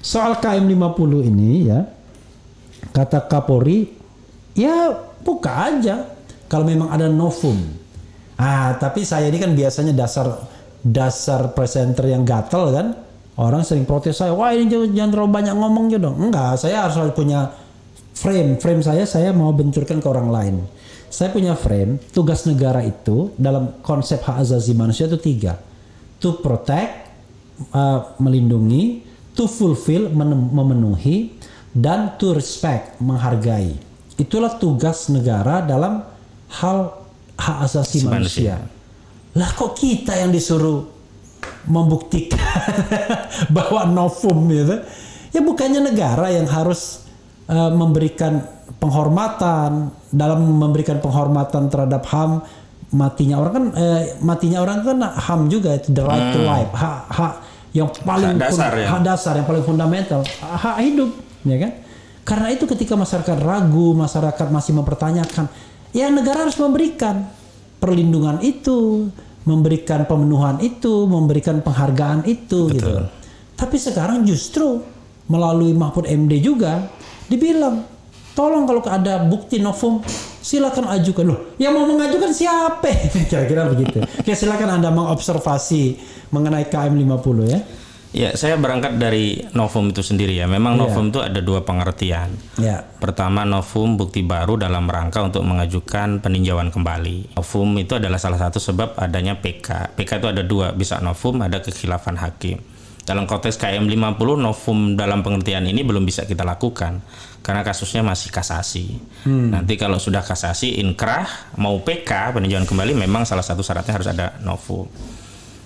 soal KM50 ini ya, kata Kapolri, ya buka aja kalau memang ada novum. Tapi saya ini kan biasanya dasar presenter yang gatel kan. Orang sering protes saya, wah ini jangan terlalu banyak ngomong juga dong. Enggak, saya harus punya frame saya mau benturkan ke orang lain. Saya punya frame, tugas negara itu dalam konsep hak asasi manusia itu 3. To protect, melindungi, to fulfill, memenuhi, dan to respect, menghargai. Itulah tugas negara dalam hal hak asasi manusia. Lah kok kita yang disuruh membuktikan bahwa novum gitu? Ya bukannya negara yang harus memberikan penghormatan, dalam memberikan penghormatan terhadap HAM, matinya orang kan HAM juga, itu the right to life, hak yang paling hak dasar yang paling fundamental, hak hidup, ya kan? Karena itu ketika masyarakat ragu, masyarakat masih mempertanyakan, ya negara harus memberikan perlindungan itu, memberikan pemenuhan itu, memberikan penghargaan itu. Betul. Gitu. Tapi sekarang justru melalui Mahfud MD juga dibilang, tolong kalau ada bukti novum silakan ajukan. Loh, yang mau mengajukan siapa? Kira-kira begitu. Oke, silakan Anda mengobservasi mengenai KM50 ya. Ya, saya berangkat dari novum itu sendiri ya. Memang novum itu ada 2 pengertian. Pertama, novum bukti baru dalam rangka untuk mengajukan peninjauan kembali. Novum itu adalah salah satu sebab adanya PK. PK itu ada 2, bisa novum, ada kekhilafan hakim. Dalam konteks KM50, novum dalam pengertian ini belum bisa kita lakukan karena kasusnya masih kasasi. Nanti kalau sudah kasasi, inkrah, mau PK, peninjauan kembali, memang salah satu syaratnya harus ada novum.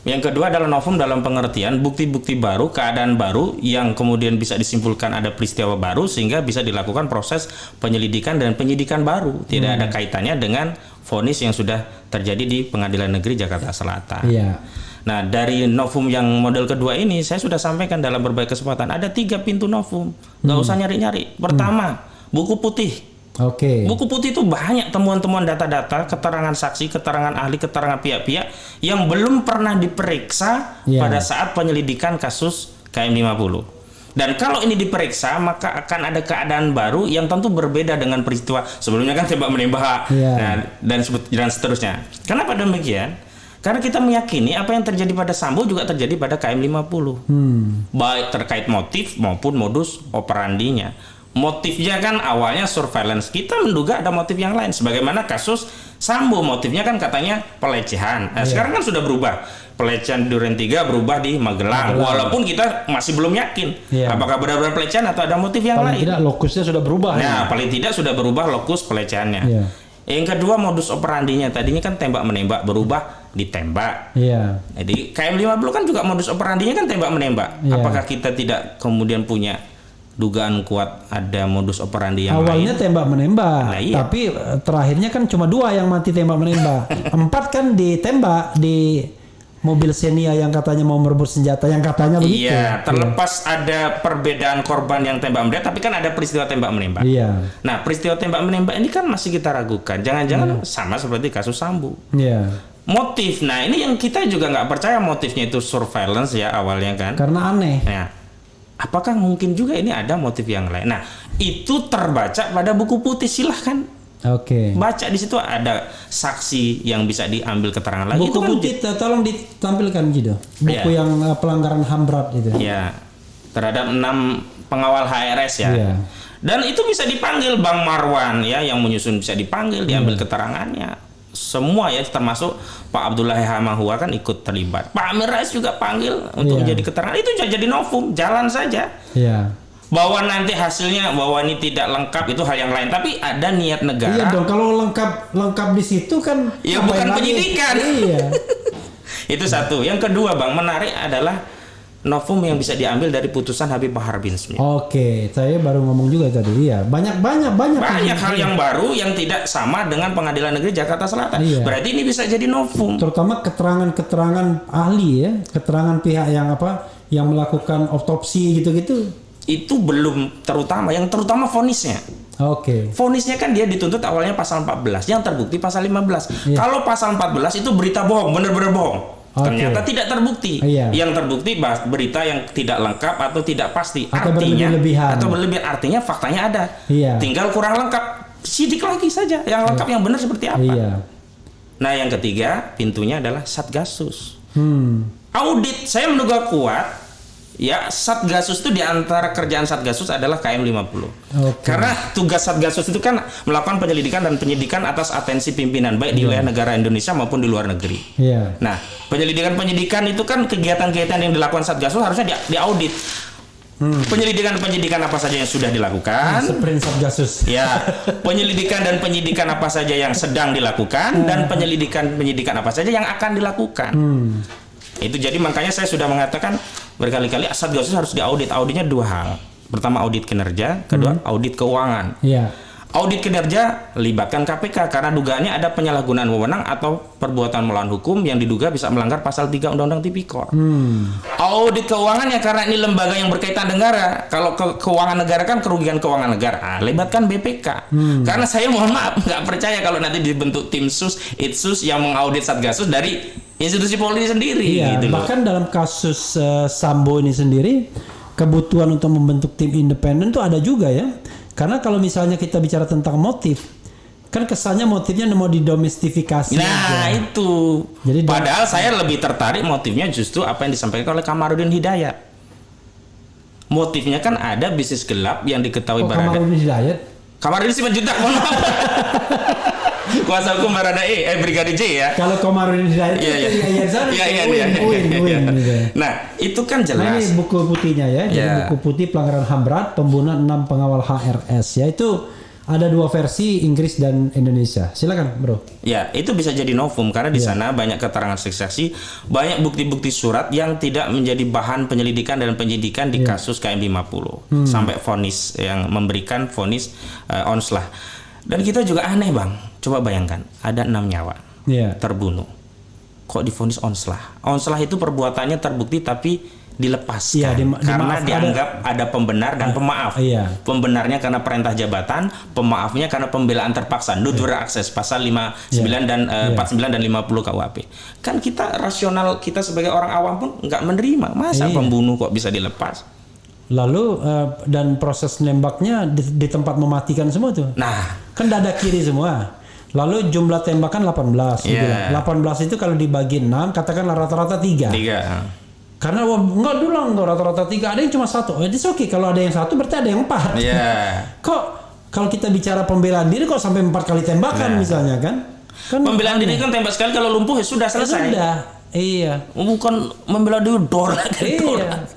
Yang kedua adalah novum dalam pengertian bukti-bukti baru, keadaan baru yang kemudian bisa disimpulkan ada peristiwa baru sehingga bisa dilakukan proses penyelidikan dan penyidikan baru. Tidak ada kaitannya dengan vonis yang sudah terjadi di Pengadilan Negeri Jakarta Selatan. Nah, dari novum yang model kedua ini saya sudah sampaikan dalam berbagai kesempatan, ada 3 pintu novum. Nggak usah nyari-nyari. Pertama, buku putih. Buku putih itu banyak temuan-temuan data-data, keterangan saksi, keterangan ahli, keterangan pihak-pihak yang belum pernah diperiksa pada saat penyelidikan kasus KM50. Dan kalau ini diperiksa, maka akan ada keadaan baru yang tentu berbeda dengan peristiwa sebelumnya kan tembak menembak, dan seterusnya. Kenapa demikian? Karena kita meyakini apa yang terjadi pada Sambo juga terjadi pada KM50. Baik terkait motif maupun modus operandinya. Motifnya kan awalnya surveillance, kita menduga ada motif yang lain. Sebagaimana kasus Sambo, motifnya kan katanya pelecehan. Nah, sekarang kan sudah berubah. Pelecehan di Duren 3 berubah di Magelang. Walaupun kita masih belum yakin apakah benar-benar pelecehan atau ada motif yang lain. Paling tidak lokusnya sudah berubah. Nah, paling tidak sudah berubah lokus pelecehannya. Yang kedua, modus operandinya. Tadinya kan tembak menembak, berubah ditembak. Jadi KM50 kan juga modus operandinya kan tembak menembak. Apakah kita tidak kemudian punya dugaan kuat ada modus operandi yang Awalnya lain. tembak menembak, Nah, iya. tapi terakhirnya kan cuma 2 yang mati tembak menembak. 4 kan ditembak di mobil Xenia yang katanya mau merebut senjata, yang katanya begitu. Iya, terlepas ada perbedaan korban yang tembak menembak, tapi kan ada peristiwa tembak menembak. Iya. Nah, peristiwa tembak menembak ini kan masih kita ragukan. Jangan-jangan sama seperti kasus Sambo. Iya. Motif, nah ini yang kita juga nggak percaya motifnya itu surveillance ya awalnya kan. Karena aneh. Nah, apakah mungkin juga ini ada motif yang lain? Nah, itu terbaca pada buku putih, silahkan Oke. baca di situ ada saksi yang bisa diambil keterangan lagi. Buku Itu kan putih tolong ditampilkan gitu. Buku Iya. yang pelanggaran HAM berat itu. ya terhadap 6 pengawal HRS ya. Iya. Dan itu bisa dipanggil Bang Marwan ya, yang menyusun bisa dipanggil, diambil keterangannya. Semua ya, termasuk Pak Abdullah Hamahua kan ikut terlibat. Pak Amin Rais juga panggil untuk Iya. menjadi keterangan. Itu jadi novum, jalan saja. Iya. Bahwa nanti hasilnya bahwa ini tidak lengkap itu hal yang lain. Tapi ada niat negara. Iya dong, kalau lengkap di situ kan Ya, ngapain bukan lagi? penyidikan. Iya. Itu satu. Yang kedua, Bang, menarik adalah novum yang bisa diambil dari putusan Habib Bahar bin Smith. Oke, saya baru ngomong juga tadi. Iya, banyak. Banyak hal yang baru yang tidak sama dengan Pengadilan Negeri Jakarta Selatan. Iya. Berarti ini bisa jadi novum. Terutama keterangan ahli ya, keterangan pihak yang melakukan otopsi gitu-gitu. Itu belum terutama, yang terutama vonisnya. Oke. Vonisnya kan dia dituntut awalnya pasal 14, yang terbukti pasal 15. Iya. Kalau pasal 14 itu berita bohong, benar-benar bohong. Oke. Ternyata tidak terbukti. Iya. Yang terbukti berita yang tidak lengkap atau tidak pasti. Atau Artinya berlebih-lebihan. atau berlebihan, artinya faktanya ada. Iya. Tinggal kurang lengkap. Sidik lagi saja yang lengkap, yang benar seperti apa. Iya. Nah, yang ketiga pintunya adalah Satgasus. Hmm. Audit, saya menduga kuat ya, Satgasus itu diantara kerjaan Satgasus adalah KM 50. Oke. Karena tugas Satgasus itu kan melakukan penyelidikan dan penyidikan atas atensi pimpinan baik di wilayah negara Indonesia maupun di luar negeri. Iya. Nah, penyelidikan itu kan kegiatan-kegiatan yang dilakukan Satgasus harusnya diaudit. Penyelidikan apa saja yang sudah dilakukan, Sprint Satgasus. ya, penyelidikan dan penyidikan apa saja yang sedang dilakukan, dan penyelidikan apa saja yang akan dilakukan. Itu jadi makanya saya sudah mengatakan berkali-kali Satgasus harus diaudit. Auditnya 2 hal. Pertama audit kinerja, kedua audit keuangan. Iya. Audit kinerja libatkan KPK karena dugaannya ada penyalahgunaan wewenang atau perbuatan melawan hukum yang diduga bisa melanggar pasal 3 Undang-Undang Tipikor. Audit keuangannya karena ini lembaga yang berkaitan negara. Kalau keuangan negara kan kerugian keuangan negara, libatkan BPK. Karena saya mohon maaf nggak percaya kalau nanti dibentuk tim sus, itsus yang mengaudit Satgasus dari institusi Polri sendiri. Iya. Gitu loh. Bahkan dalam kasus Sambo ini sendiri, kebutuhan untuk membentuk tim independen itu ada juga ya. Karena kalau misalnya kita bicara tentang motif, kan kesannya motifnya mau didomestifikasi. Nah aja. itu. Jadi Padahal saya lebih tertarik motifnya justru apa yang disampaikan oleh Kamarudin Hidayat. Motifnya kan ada bisnis gelap yang diketahui Barada. Kamarudin Hidayat. Kamarudin Simanjuntak, mohon maaf. Kuasa hukum Baradae, Brigadir J ya. Kalau Kamarudin Hidayat Iya, iya. itu Yayan Sarif, Iya. Uin, gitu. Nah itu kan Nah jelas. ini buku putihnya ya, jadi Ya. buku putih pelanggaran HAM berat, pembunuhan 6 pengawal HRS ya, itu ada 2 versi, Inggris dan Indonesia. Silakan bro. Ya, itu bisa jadi novum karena di Iya. sana banyak keterangan saksi, banyak bukti-bukti surat yang tidak menjadi bahan penyelidikan dan penyidikan di Iya. kasus KM 50 sampai vonis yang memberikan vonis onslah. Dan kita juga aneh, Bang. Coba bayangkan, ada 6 nyawa Iya. terbunuh. Kok divonis onslah? Onslah itu perbuatannya terbukti tapi dilepaskan Iya, karena dimaafkan. dianggap ada pembenar dan pemaaf. Iya. Pembenarnya karena perintah jabatan, pemaafnya karena pembelaan terpaksa. Nudwer akses pasal 59 dan 49 dan 50 KUHP. Kan kita rasional, kita sebagai orang awam pun nggak menerima. Masa Iya. pembunuh kok bisa dilepas? Lalu dan proses nembaknya di tempat mematikan semua tuh. Nah, Kan dada kiri semua. Lalu jumlah tembakan 18. Iya. Dibilang. 18 itu kalau dibagi 6, katakanlah rata-rata 3. 3. Karena enggak dulu rata-rata 3, ada yang cuma 1. It's okay, kalau ada yang 1 berarti ada yang 4. Iya. Kok kalau kita bicara pembelaan diri kok sampai 4 kali tembakan misalnya kan? Pembelaan diri kan tembak sekali, kalau lumpuh ya sudah selesai. Sudah. Iya. Bukan membela diri dor lagi. Iya.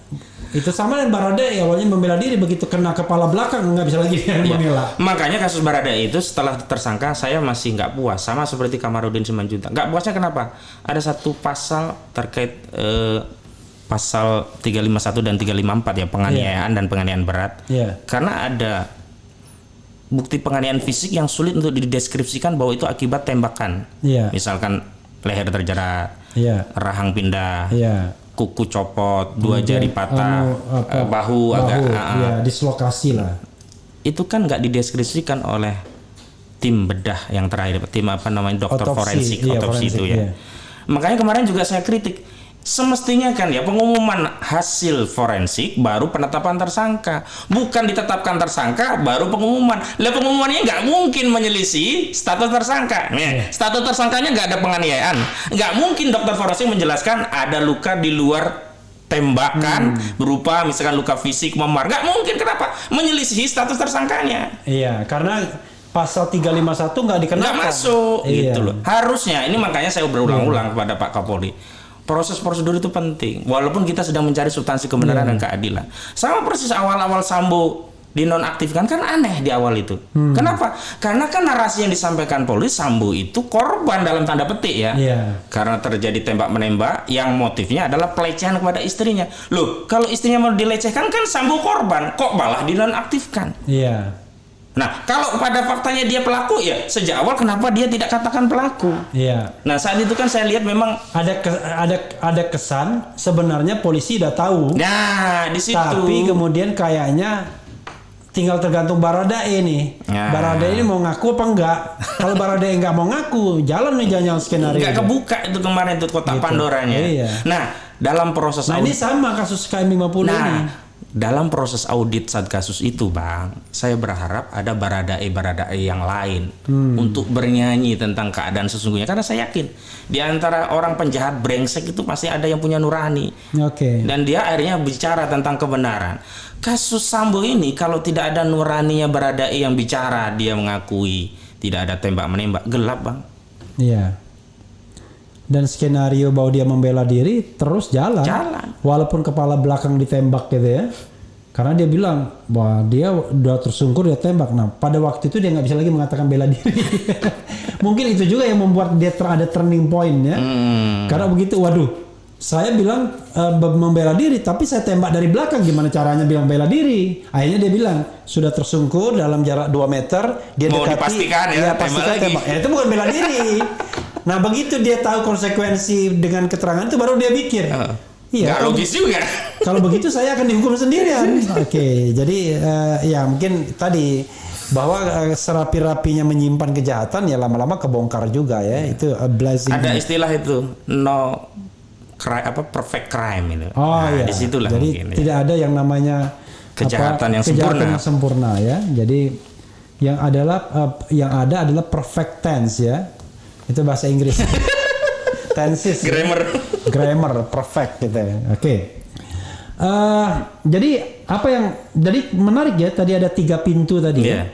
Itu sama dengan Baradae, awalnya membela diri, begitu kena kepala belakang nggak bisa lagi mengelak. Makanya kasus Baradae itu setelah tersangka saya masih nggak puas, sama seperti Kamarudin Simanjuntak. Nggak puasnya kenapa? Ada satu pasal terkait pasal 351 dan 354 ya, penganiayaan dan penganiayaan berat. Iya. Karena ada bukti penganiayaan fisik yang sulit untuk dideskripsikan bahwa itu akibat tembakan. Iya. Misalkan leher terjerat, Iya. rahang pindah, Iya. kuku copot, dua Kemudian, jari patah, bahu agak ya, dislokasi lah. itu kan nggak dideskripsikan oleh tim bedah yang terakhir, tim apa namanya, dokter forensik, iya, otopsi itu ya. iya. Makanya kemarin juga saya kritik, semestinya kan ya pengumuman hasil forensik baru penetapan tersangka, bukan ditetapkan tersangka baru pengumuman. Lah pengumumannya nggak mungkin menyelisih status tersangka. Nih, status tersangkanya nggak ada penganiayaan, nggak mungkin dokter forensik menjelaskan ada luka di luar tembakan berupa misalkan luka fisik memar, nggak mungkin. Kenapa? Menyelisihi status tersangkanya. Iya, karena pasal 351 nggak dikenakan. Nggak masuk Iya. gitu loh. Harusnya ini, makanya saya berulang-ulang kepada Pak Kapolri. Proses prosedur itu penting, walaupun kita sedang mencari substansi kebenaran dan keadilan. Sama persis awal-awal Sambo dinonaktifkan kan aneh di awal itu. Kenapa? Karena kan narasi yang disampaikan Polri, Sambo itu korban dalam tanda petik ya. Iya. Karena terjadi tembak-menembak yang motifnya adalah pelecehan kepada istrinya. Loh, kalau istrinya mau dilecehkan kan Sambo korban, kok malah dinonaktifkan? Iya. Nah, kalau pada faktanya dia pelaku ya sejak awal kenapa dia tidak katakan pelaku? Iya. Nah, saat itu kan saya lihat memang Ada kesan sebenarnya polisi udah tahu. nah di situ. Tapi kemudian kayaknya tinggal tergantung Baradae nih. Nah. Baradae ini mau ngaku apa enggak? Kalau Baradae enggak mau ngaku, jalan nih jangan skenario. nggak kebuka itu kemarin itu kotak Gitu. Pandoranya. Iya. Nah, dalam proses Nah, ini sama kasus KM50 ini. Nah, dalam proses audit Satgasus itu, Bang, saya berharap ada baradae yang lain untuk bernyanyi tentang keadaan sesungguhnya. Karena saya yakin di antara orang penjahat brengsek itu pasti ada yang punya nurani. Oke. Dan dia akhirnya bicara tentang kebenaran. Kasus Sambo ini kalau tidak ada nuraninya baradae yang bicara, dia mengakui tidak ada tembak-menembak, gelap, Bang. Iya. Dan skenario bahwa dia membela diri terus jalan. Walaupun kepala belakang ditembak gitu ya. Karena dia bilang bahwa dia udah tersungkur, dia tembak. Nah, pada waktu itu dia nggak bisa lagi mengatakan bela diri. Mungkin itu juga yang membuat dia ada turning point ya. Karena begitu, waduh, saya bilang membela diri, tapi saya tembak dari belakang. Gimana caranya bilang bela diri? Akhirnya dia bilang sudah tersungkur dalam jarak 2 meter. Dia mau dekati, dipastikan ya, pastikan tembak. Ya, itu bukan bela diri. Nah, begitu dia tahu konsekuensi dengan keterangan itu, baru dia pikir. Iya, nggak logis juga. Kalau begitu saya akan dihukum sendirian. Oke, jadi ya mungkin tadi bahwa serapi-rapinya menyimpan kejahatan ya lama-lama kebongkar juga ya. Itu a blessing. Ada istilah itu perfect crime itu. Oh iya. Disitulah jadi mungkin, tidak ada yang namanya kejahatan yang kejahatan sempurna. yang sempurna ya. Jadi yang ada adalah perfect tense ya. Itu bahasa Inggris. Tenses. Grammar perfect gitu ya. Oke. Jadi jadi menarik ya, tadi ada 3 pintu tadi ya.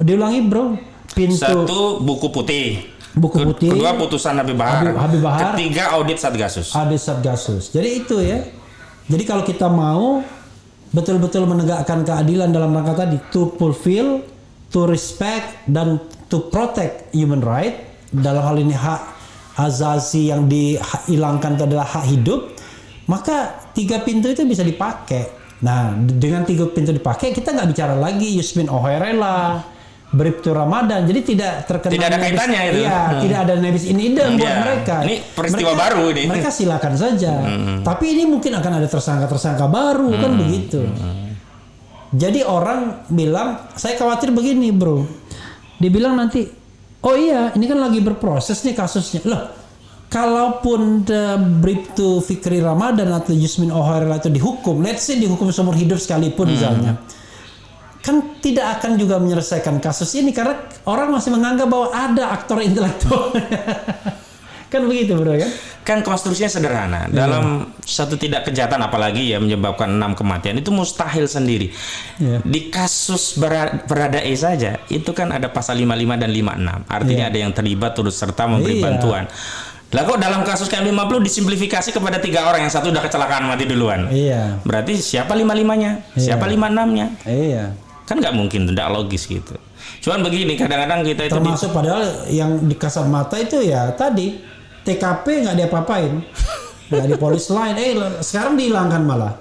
Diulangi, Bro. Pintu 1 buku putih. Kedua putusan Habib Bahar. Ketiga audit Satgasus. Jadi itu ya. Jadi kalau kita mau betul-betul menegakkan keadilan dalam rangka tadi, to fulfill, to respect, dan to protect human right, dalam hal ini hak asasi yang dihilangkan itu adalah hak hidup, maka 3 pintu itu bisa dipakai. Nah, dengan 3 pintu dipakai, kita nggak bicara lagi Yusmin Ohoerela, Bribtu Ramadan, jadi tidak terkena. Tidak ada kaitannya itu. Iya, tidak ada nebis in idem buat mereka. Ini peristiwa baru ini. Mereka silakan saja. Tapi ini mungkin akan ada tersangka-tersangka baru kan begitu. Jadi orang bilang, saya khawatir begini, Bro. Dibilang nanti, oh iya, ini kan lagi berproses nih kasusnya. Loh, kalaupun Bribtu Fikri Ramadan atau Yusmin Ohoerela itu dihukum, let's say dihukum seumur hidup sekalipun misalnya, kan tidak akan juga menyelesaikan kasus ini karena orang masih menganggap bahwa ada aktor intelektual. Kan begitu, Bro ya? Kan konstruksinya sederhana. Dalam satu tidak kejahatan apalagi ya menyebabkan 6 kematian itu mustahil sendiri. Di kasus Baradae saja itu kan ada pasal 55 dan 56. Artinya ada yang terlibat turut serta memberi bantuan. Lah kok dalam kasus KM50 disimplifikasi kepada 3 orang, yang satu udah kecelakaan mati duluan. Iya. Berarti siapa 55-nya? Siapa 56-nya? Iya. Kan nggak mungkin, tidak logis gitu. Cuman begini, kadang-kadang kita itu termasuk padahal yang di kasat mata itu ya tadi TKP nggak diapa-apain. nggak di polis lain. Sekarang dihilangkan malah.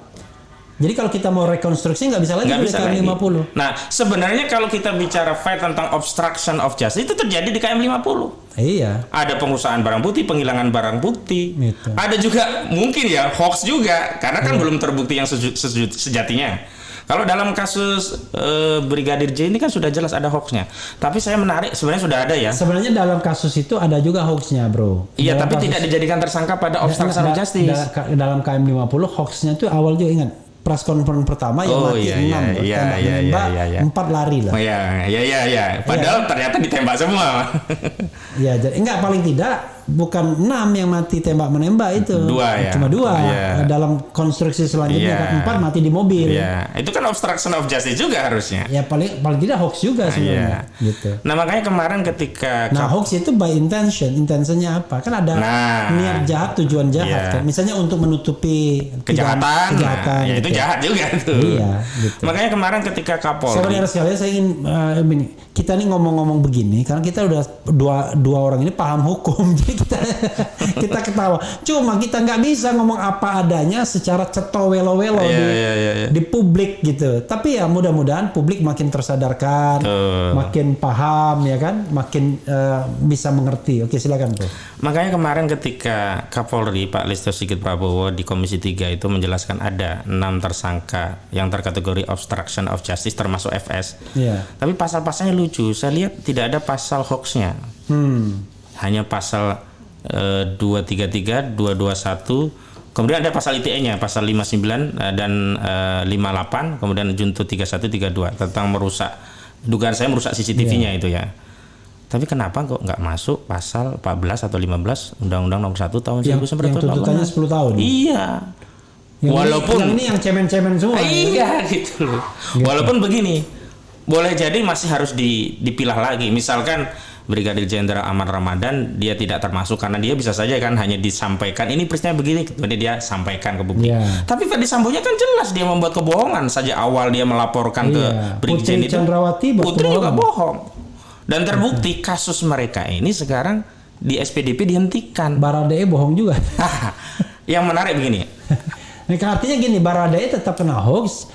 Jadi kalau kita mau rekonstruksi nggak bisa lagi di KM 50. Nah, sebenarnya kalau kita bicara fight tentang obstruction of justice itu terjadi di KM 50. Iya. Ada pengusahaan barang bukti, penghilangan barang bukti. Gitu. Ada juga mungkin ya hoax juga karena kan belum terbukti yang sejatinya. Kalau dalam kasus Brigadir J ini kan sudah jelas ada hoaxnya. Tapi saya menarik sebenarnya sudah ada ya. Sebenarnya dalam kasus itu ada juga hoaxnya, bro. Iya, tapi tidak dijadikan tersangka pada obstruction of justice. Dalam KM 50 hoaxnya itu awal juga ingat. Press conference pertama yang mati 6 4 lari lah. Iya. Padahal ternyata ditembak semua. Ya, jadi enggak, paling tidak bukan 6 yang mati tembak menembak itu. Cuma 2. Dalam konstruksi selanjutnya kan 4 mati di mobil. Iya. Itu kan obstruction of justice juga harusnya. Ya paling tidak hoax juga sebenarnya. Gitu. Nah, makanya kemarin ketika hoax itu by intention. Intentionnya apa? Kan ada niat jahat, tujuan jahat kan. Misalnya untuk menutupi kejahatan. Ya itu jahat juga tuh. Iya, gitu. Makanya kemarin ketika Kapolri. Sebenarnya sekali saya ingin kita nih ngomong-ngomong begini karena kita udah dua orang ini paham hukum. Jadi kita ketawa. Cuma kita nggak bisa ngomong apa adanya secara ceto welo-welo di publik gitu. Tapi ya mudah-mudahan publik makin tersadarkan, makin paham ya kan, makin bisa mengerti. Oke, silakan Bro. Makanya kemarin ketika Kapolri Pak Listio Sigit Prabowo di Komisi 3 itu menjelaskan ada 6 tersangka yang terkategori obstruction of justice termasuk FS. Tapi pasal-pasalnya lucu. Saya lihat tidak ada pasal hoaxnya. Hanya pasal 233, 221, kemudian ada pasal ITE-nya, pasal 59 dan 58, kemudian junto 31, 32 tentang merusak, dugaan saya merusak CCTV-nya itu ya. Tapi kenapa kok nggak masuk pasal 14 atau 15 Undang-Undang Nomor 1 tahun 1945? Yang tuntutannya 10 tahun. Iya. Walaupun ini yang cemen-cemen semua. Iya gitu loh. Walaupun begini, boleh jadi masih harus dipilah lagi. Misalkan Brigadir Jenderal Ahmad Ramadan dia tidak termasuk karena dia bisa saja kan hanya disampaikan ini peristiwa begini, kemudian dia sampaikan ke publik. Tapi Ferdi Sambonya kan jelas dia membuat kebohongan saja awal dia melaporkan ke Brigjen itu. Putri juga bohong. Dan terbukti kasus mereka ini sekarang di SPDP dihentikan. Baradae bohong juga. Yang menarik begini. Artinya gini, Baradae tetap kena hoax.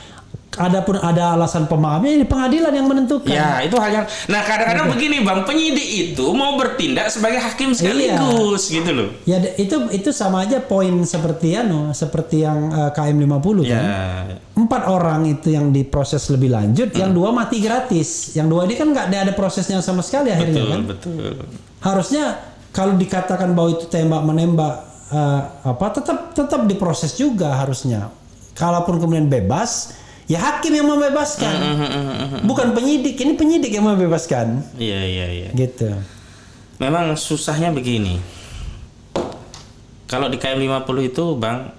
Adapun ada alasan pemaafnya di pengadilan yang menentukan. Ya, itu hal yang. Nah, kadang-kadang begini, Bang, penyidik itu mau bertindak sebagai hakim sekaligus gitu loh. Ya, itu sama aja poin seperti yang KM 50 kan. 4 orang itu yang diproses lebih lanjut, yang 2 mati gratis. Yang 2 ini kan nggak ada prosesnya sama sekali akhirnya kan. Betul. Harusnya kalau dikatakan bahwa itu tembak menembak tetap diproses juga harusnya. Kalaupun kemudian bebas, ya hakim yang membebaskan, bukan penyidik. Ini penyidik yang membebaskan. Iya. Gitu. Memang susahnya begini. Kalau di KM 50 itu, Bang,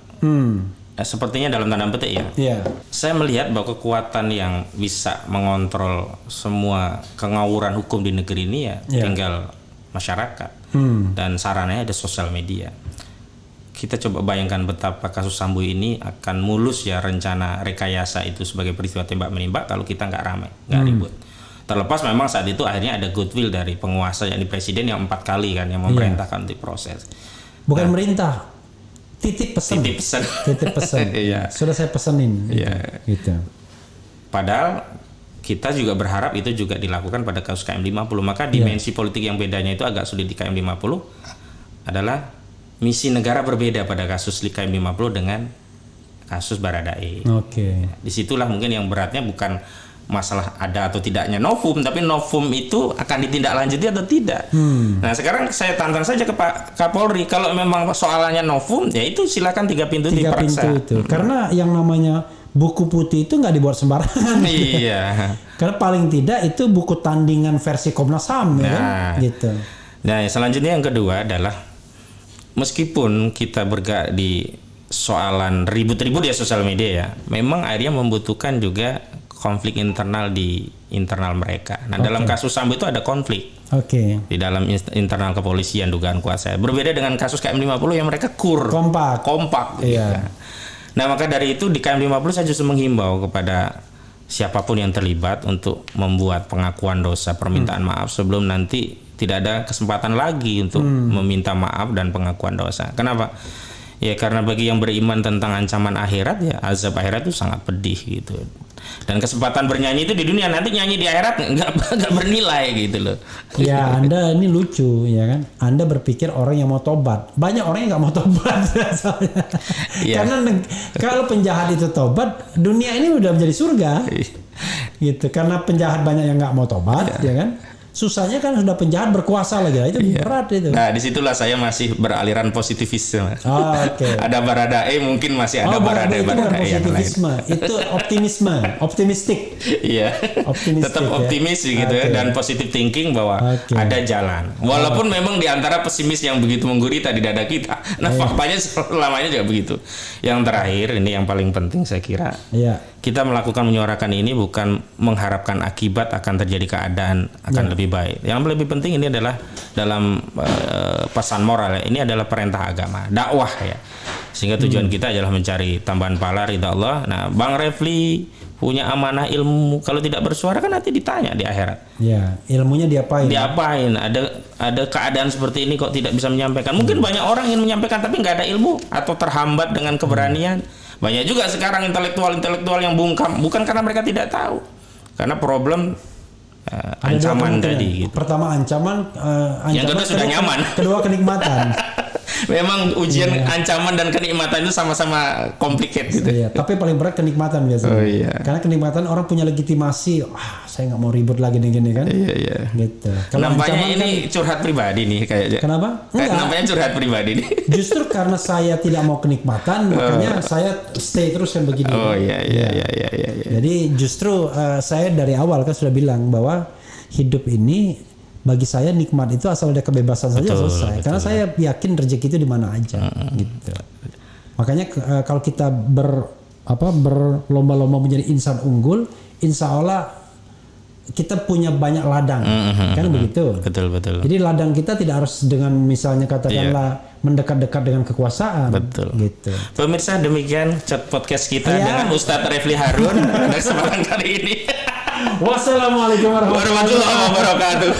sepertinya dalam tanda petik ya. Saya melihat bahwa kekuatan yang bisa mengontrol semua kengawuran hukum di negeri ini tinggal masyarakat. Dan sarananya ada sosial media. Kita coba bayangkan betapa kasus Sambo ini akan mulus ya rencana rekayasa itu sebagai peristiwa tembak menembak kalau kita nggak ramai, nggak ribut. Terlepas memang saat itu akhirnya ada goodwill dari penguasa yakni presiden yang 4 kali kan yang memerintahkan untuk proses. Bukan merintah, titip pesan. Sudah saya pesenin. Gitu. Padahal kita juga berharap itu juga dilakukan pada kasus KM 50. Maka dimensi politik yang bedanya itu agak sulit di KM 50 adalah misi negara berbeda pada kasus KM 50 dengan kasus Baradae. Disitulah mungkin yang beratnya bukan masalah ada atau tidaknya novum, tapi novum itu akan ditindaklanjuti atau tidak. Nah, sekarang saya tantang saja ke Pak Kapolri, kalau memang soalannya novum, ya itu silakan 3 pintu diperiksa. Karena yang namanya buku putih itu nggak dibuat sembarangan. Karena paling tidak itu buku tandingan versi Komnas HAM kan? Gitu. Nah, selanjutnya yang kedua adalah meskipun kita bergerak di soalan ribut-ribut ya sosial media ya, memang akhirnya membutuhkan juga konflik internal di internal mereka. Nah, dalam kasus Sambo itu ada konflik di dalam internal kepolisian dugaan kuasa. Berbeda dengan kasus KM 50 yang mereka kompak. Gitu. Nah, maka dari itu di KM 50 saya justru menghimbau kepada siapapun yang terlibat untuk membuat pengakuan dosa, permintaan maaf sebelum nanti tidak ada kesempatan lagi untuk meminta maaf dan pengakuan dosa. Kenapa? Ya karena bagi yang beriman tentang ancaman akhirat, ya azab akhirat itu sangat pedih gitu. Dan kesempatan bernyanyi itu di dunia, nanti nyanyi di akhirat nggak bernilai gitu loh. Ya Anda ini lucu ya kan. Anda berpikir orang yang mau tobat, banyak orang yang nggak mau tobat. Iya. Karena kalau penjahat itu tobat, dunia ini udah menjadi surga. Gitu. Karena penjahat banyak yang nggak mau tobat, ya kan. Susahnya kan sudah penjahat berkuasa lagi, itu berat itu. Nah disitulah saya masih beraliran positivisme. Oh, oke. Ada Baradae, mungkin masih ada Baradae yang lain. Itu optimisme, optimistik. Iya. Optimistik, Tetap optimis gitu ya, dan positive thinking bahwa ada jalan. Walaupun memang di antara pesimis yang begitu menggurita di dada kita. Nah, faktanya selamanya juga begitu. Yang terakhir ini yang paling penting saya kira. Iya. Kita melakukan menyuarakan ini bukan mengharapkan akibat akan terjadi keadaan akan lebih baik. Yang lebih penting ini adalah dalam pesan moral ya. Ini adalah perintah agama, dakwah ya. Sehingga tujuan kita adalah mencari tambahan pahala ridha Allah. Nah, Bang Refli punya amanah ilmu, kalau tidak bersuara kan nanti ditanya di akhirat. Ya, ilmunya diapain? Diapain? Ada keadaan seperti ini kok tidak bisa menyampaikan. Mungkin banyak orang ingin menyampaikan tapi nggak ada ilmu atau terhambat dengan keberanian. Banyak juga sekarang intelektual yang bungkam, bukan karena mereka tidak tahu, karena problem ancaman tadi. Gitu. Pertama ancaman, yang kedua sudah nyaman. Kedua kenikmatan. Memang ujian ancaman dan kenikmatan itu sama-sama complicated gitu. Iya, tapi paling berat kenikmatan biasanya. Oh, iya. Karena kenikmatan orang punya legitimasi. Saya nggak mau ribut lagi nih gini kan. Iya. Gitu. Kalau nampaknya ini curhat pribadi nih kayaknya. Kenapa? Nampaknya curhat pribadi nih. Justru karena saya tidak mau kenikmatan, makanya saya stay terus kan begini. Oh iya. Jadi justru saya dari awal kan sudah bilang bahwa hidup ini bagi saya nikmat itu asal ada kebebasan saja selesai. Karena saya yakin rezeki itu di mana aja, gitu. Makanya kalau kita berlomba-lomba menjadi insan unggul, insya Allah kita punya banyak ladang, kan begitu. Betul. Jadi ladang kita tidak harus dengan misalnya katakanlah mendekat-dekat dengan kekuasaan. Betul. Gitu. Pemirsa, demikian chat podcast kita dengan Ustadz Refli Harun pada kesempatan kali ini. Wassalamualaikum warahmatullahi wabarakatuh.